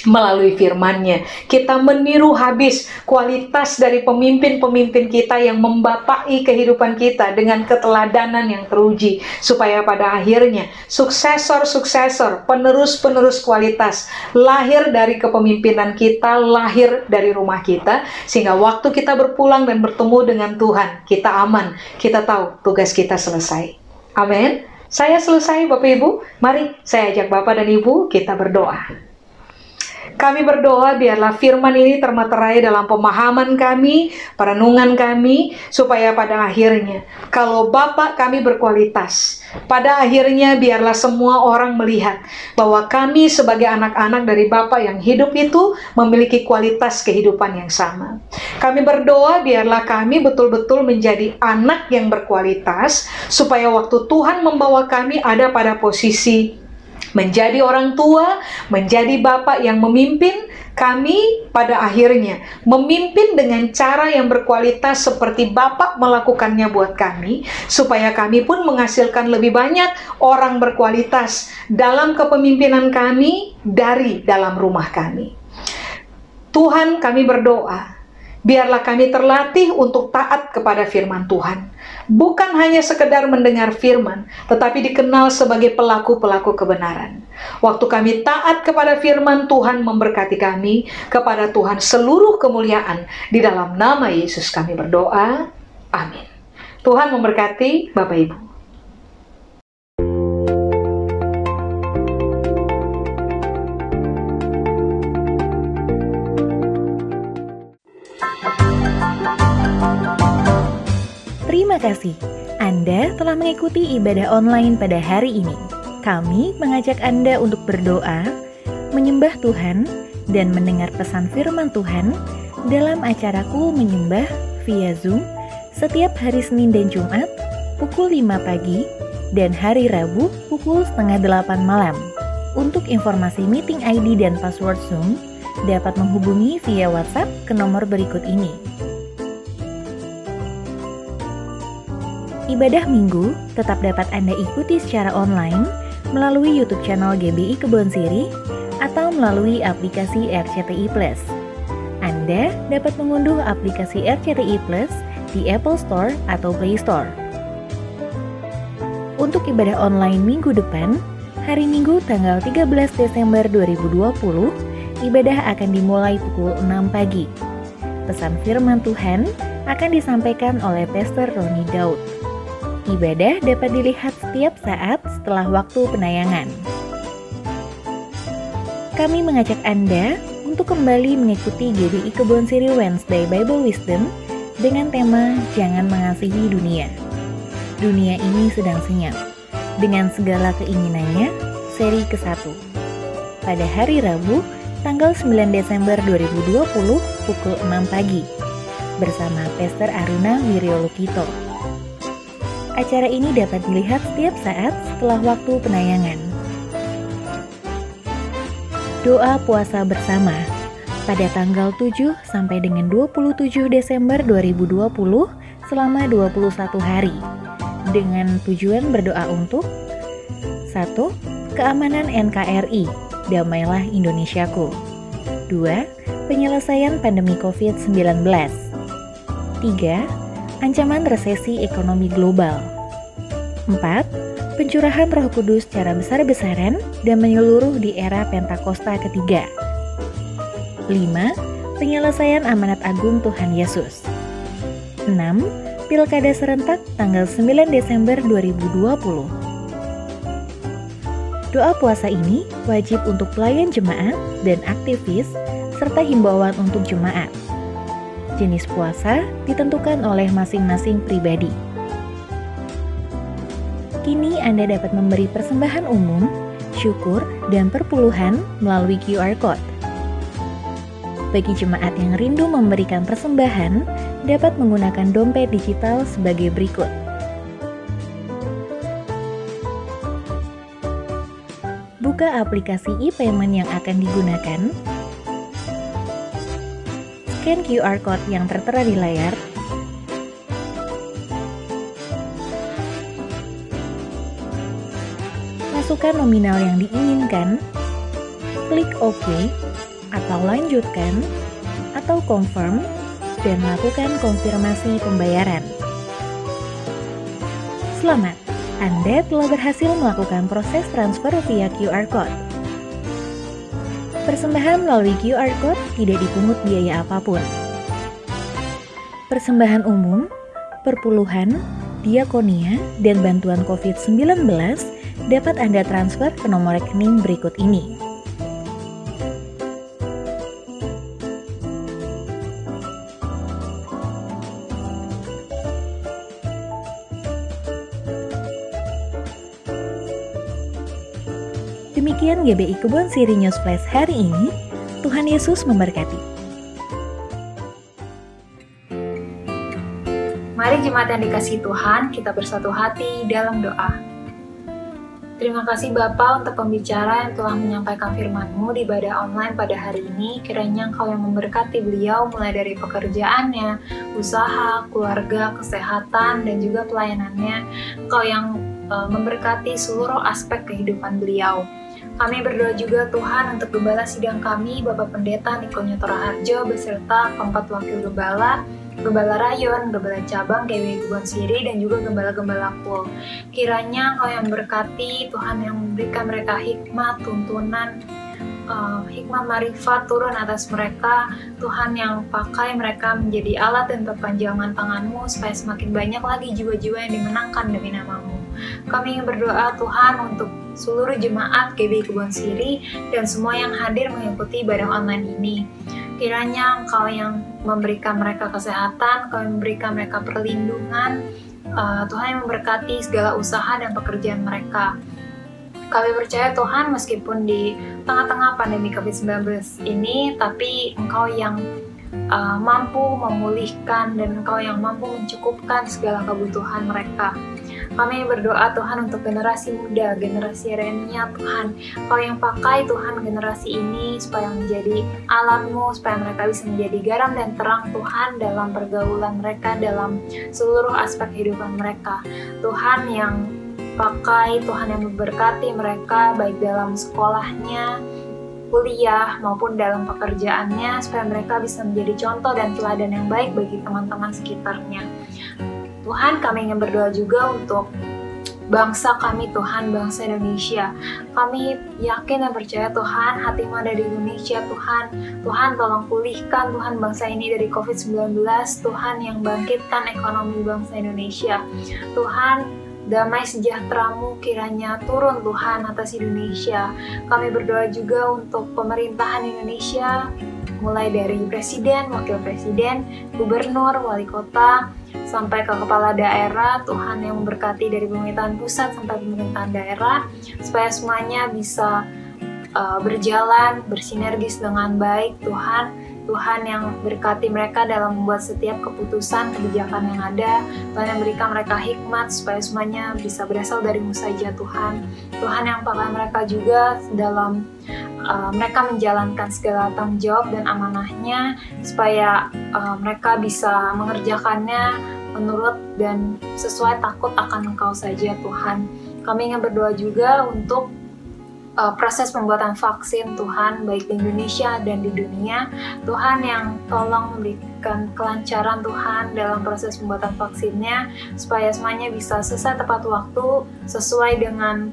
G: melalui firman-Nya. Kita meniru habis kualitas dari pemimpin-pemimpin kita yang membapai kehidupan kita dengan keteladanan yang teruji, supaya pada akhirnya suksesor-suksesor, penerus-penerus kualitas lahir dari kepemimpinan kita, lahir dari rumah kita, sehingga waktu kita berpulang dan bertemu dengan Tuhan, kita aman, kita tahu tugas kita selesai. Amin. Saya selesai Bapak Ibu. Mari saya ajak Bapak dan Ibu kita berdoa. Kami berdoa biarlah firman ini termaterai dalam pemahaman kami, perenungan kami, supaya pada akhirnya, kalau Bapa kami berkualitas, pada akhirnya biarlah semua orang melihat bahwa kami sebagai anak-anak dari Bapa yang hidup itu memiliki kualitas kehidupan yang sama. Kami berdoa biarlah kami betul-betul menjadi anak yang berkualitas, supaya waktu Tuhan membawa kami ada pada posisi menjadi orang tua, menjadi bapak yang memimpin, kami pada akhirnya memimpin dengan cara yang berkualitas seperti Bapak melakukannya buat kami, supaya kami pun menghasilkan lebih banyak orang berkualitas dalam kepemimpinan kami dari dalam rumah kami. Tuhan, kami berdoa, biarlah kami terlatih untuk taat kepada firman Tuhan. Bukan hanya sekedar mendengar firman, tetapi dikenal sebagai pelaku-pelaku kebenaran. Waktu kami taat kepada firman, Tuhan memberkati kami. Kepada Tuhan seluruh kemuliaan. Di dalam nama Yesus kami berdoa. Amin. Tuhan memberkati Bapak Ibu.
H: Terima kasih, Anda telah mengikuti ibadah online pada hari ini. Kami mengajak Anda untuk berdoa, menyembah Tuhan, dan mendengar pesan firman Tuhan dalam acaraku menyembah via Zoom setiap hari Senin dan Jumat pukul 5 pagi dan hari Rabu pukul 7:30 malam. Untuk informasi meeting ID dan password Zoom, dapat menghubungi via WhatsApp ke nomor berikut ini. Ibadah Minggu tetap dapat Anda ikuti secara online melalui YouTube channel GBI Kebon Siri atau melalui aplikasi RCTI Plus. Anda dapat mengunduh aplikasi RCTI Plus di Apple Store atau Play Store. Untuk ibadah online minggu depan, hari Minggu tanggal 13 Desember 2020, ibadah akan dimulai pukul 6 pagi. Pesan firman Tuhan akan disampaikan oleh Pastor Roni Daud. Ibadah dapat dilihat setiap saat setelah waktu penayangan. Kami mengajak Anda untuk kembali mengikuti GBI Kebon Siri Wednesday Bible Wisdom dengan tema Jangan Mengasihi Dunia. Dunia ini sedang senyap, dengan segala keinginannya, seri ke-1. Pada hari Rabu, tanggal 9 Desember 2020, pukul 6 pagi, bersama Pastor Aruna Wiryolukito. Acara ini dapat dilihat setiap saat setelah waktu penayangan. Doa puasa bersama pada tanggal 7 sampai dengan 27 Desember 2020 selama 21 hari. dengan tujuan berdoa untuk 1. Keamanan NKRI, damailah Indonesiaku. 2. Penyelesaian pandemi COVID-19. 3. Ancaman resesi ekonomi global. 4. Pencurahan Roh Kudus secara besar-besaran dan menyeluruh di era Pentakosta ketiga. 5. Penyelesaian amanat agung Tuhan Yesus. 6. Pilkada serentak tanggal 9 Desember 2020. Doa puasa ini wajib untuk pelayan jemaat dan aktivis, serta himbauan untuk jemaat. Jenis puasa ditentukan oleh masing-masing pribadi. Kini Anda dapat memberi persembahan umum, syukur, dan perpuluhan melalui QR Code. Bagi jemaat yang rindu memberikan persembahan, dapat menggunakan dompet digital sebagai berikut. Buka aplikasi e-payment yang akan digunakan. Scan QR Code yang tertera di layar. Masukkan nominal yang diinginkan. Klik OK atau lanjutkan atau confirm dan lakukan konfirmasi pembayaran. Selamat! Anda telah berhasil melakukan proses transfer via QR Code. Persembahan melalui QR Code tidak dipungut biaya apapun. Persembahan umum, perpuluhan, diakonia, dan bantuan COVID-19 dapat Anda transfer ke nomor rekening berikut ini. Demikian GBI Kebon Siri News Flash hari ini. Tuhan Yesus memberkati.
I: Mari jemaat yang dikasihi Tuhan, kita bersatu hati dalam doa. Terima kasih Bapa untuk pembicara yang telah menyampaikan firman-Mu di ibadah online pada hari ini. Kiranya Engkau yang memberkati beliau mulai dari pekerjaannya, usaha, keluarga, kesehatan, dan juga pelayanannya. Engkau yang memberkati seluruh aspek kehidupan beliau. Kami berdoa juga Tuhan untuk Gembala Sidang kami, Bapak Pendeta Niko Nyotora Harjo, beserta keempat wakil Gembala, Gembala Rayon, Gembala Cabang, GBI Kebon Siri, dan juga Gembala-Gembala Kul. Kiranya Engkau yang berkati, Tuhan yang memberikan mereka hikmat, tuntunan, hikmat marifat turun atas mereka. Tuhan yang pakai mereka menjadi alat dan perpanjangan tangan-Mu, supaya semakin banyak lagi jiwa-jiwa yang dimenangkan demi nama-Mu. Kami berdoa Tuhan untuk seluruh jemaat GBI Kebon Siri dan semua yang hadir mengikuti ibadah online ini. Kiranya Engkau yang memberikan mereka kesehatan, Engkau yang memberikan mereka perlindungan, Tuhan yang memberkati segala usaha dan pekerjaan mereka. Kami percaya Tuhan, meskipun di tengah-tengah pandemi COVID-19 ini, tapi Engkau yang mampu memulihkan dan Engkau yang mampu mencukupkan segala kebutuhan mereka. Kami berdoa Tuhan untuk generasi muda, generasi Yeremia Tuhan. Engkau yang pakai Tuhan generasi ini supaya menjadi alat-Mu, supaya mereka bisa menjadi garam dan terang Tuhan dalam pergaulan mereka, dalam seluruh aspek kehidupan mereka. Tuhan yang pakai, Tuhan yang memberkati mereka baik dalam sekolahnya, kuliah maupun dalam pekerjaannya, supaya mereka bisa menjadi contoh dan teladan yang baik bagi teman-teman sekitarnya. Tuhan, kami ingin berdoa juga untuk bangsa kami Tuhan, bangsa Indonesia. Kami yakin dan percaya Tuhan, hati-Mu ada di Indonesia Tuhan. Tuhan tolong pulihkan Tuhan bangsa ini dari COVID-19, Tuhan yang bangkitkan ekonomi bangsa Indonesia. Tuhan, damai sejahtera-Mu kiranya turun Tuhan atas Indonesia. Kami berdoa juga untuk pemerintahan Indonesia, mulai dari presiden, wakil presiden, gubernur, wali kota, sampai ke kepala daerah. Tuhan yang memberkati dari pemerintahan pusat sampai pemerintahan daerah, supaya semuanya bisa berjalan, bersinergis dengan baik Tuhan. Tuhan yang berkati mereka dalam membuat setiap keputusan, kebijakan yang ada. Tuhan yang berikan mereka hikmat supaya semuanya bisa berasal dari-Mu saja Tuhan. Tuhan yang pakai mereka juga dalam mereka menjalankan segala tanggung jawab dan amanahnya, supaya mereka bisa mengerjakannya menurut dan sesuai takut akan Engkau saja Tuhan. Kami ingin berdoa juga untuk proses pembuatan vaksin Tuhan, baik di Indonesia dan di dunia. Tuhan yang tolong memberikan kelancaran Tuhan dalam proses pembuatan vaksinnya, supaya semuanya bisa selesai tepat waktu, sesuai dengan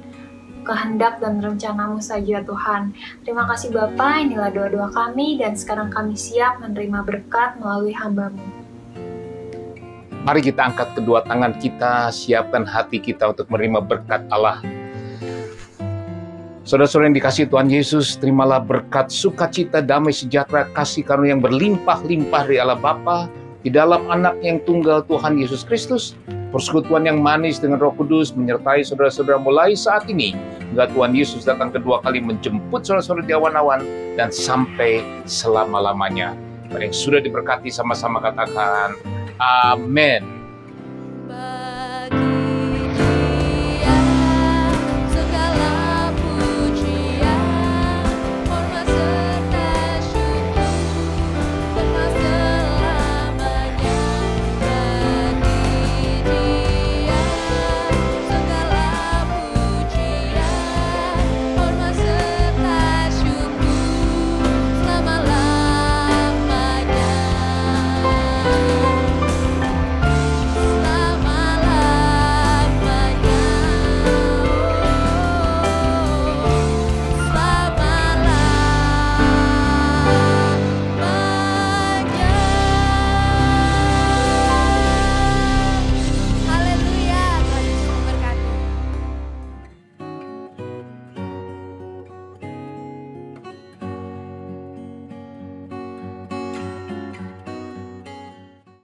I: kehendak dan rencana-Mu saja Tuhan. Terima kasih Bapa, inilah doa-doa kami, dan sekarang kami siap menerima berkat melalui hamba-Mu.
J: Mari kita angkat kedua tangan kita, siapkan hati kita untuk menerima berkat Allah. Saudara-saudara yang dikasihi Tuhan Yesus, terimalah berkat sukacita, damai sejahtera, kasih karunia yang berlimpah-limpah dari Allah Bapa, di dalam anak yang tunggal Tuhan Yesus Kristus, persekutuan yang manis dengan Roh Kudus menyertai saudara-saudara mulai saat ini, hingga Tuhan Yesus datang kedua kali menjemput saudara-saudara di awan-awan, dan sampai selama-lamanya. Yang sudah diberkati sama-sama katakan, Amin.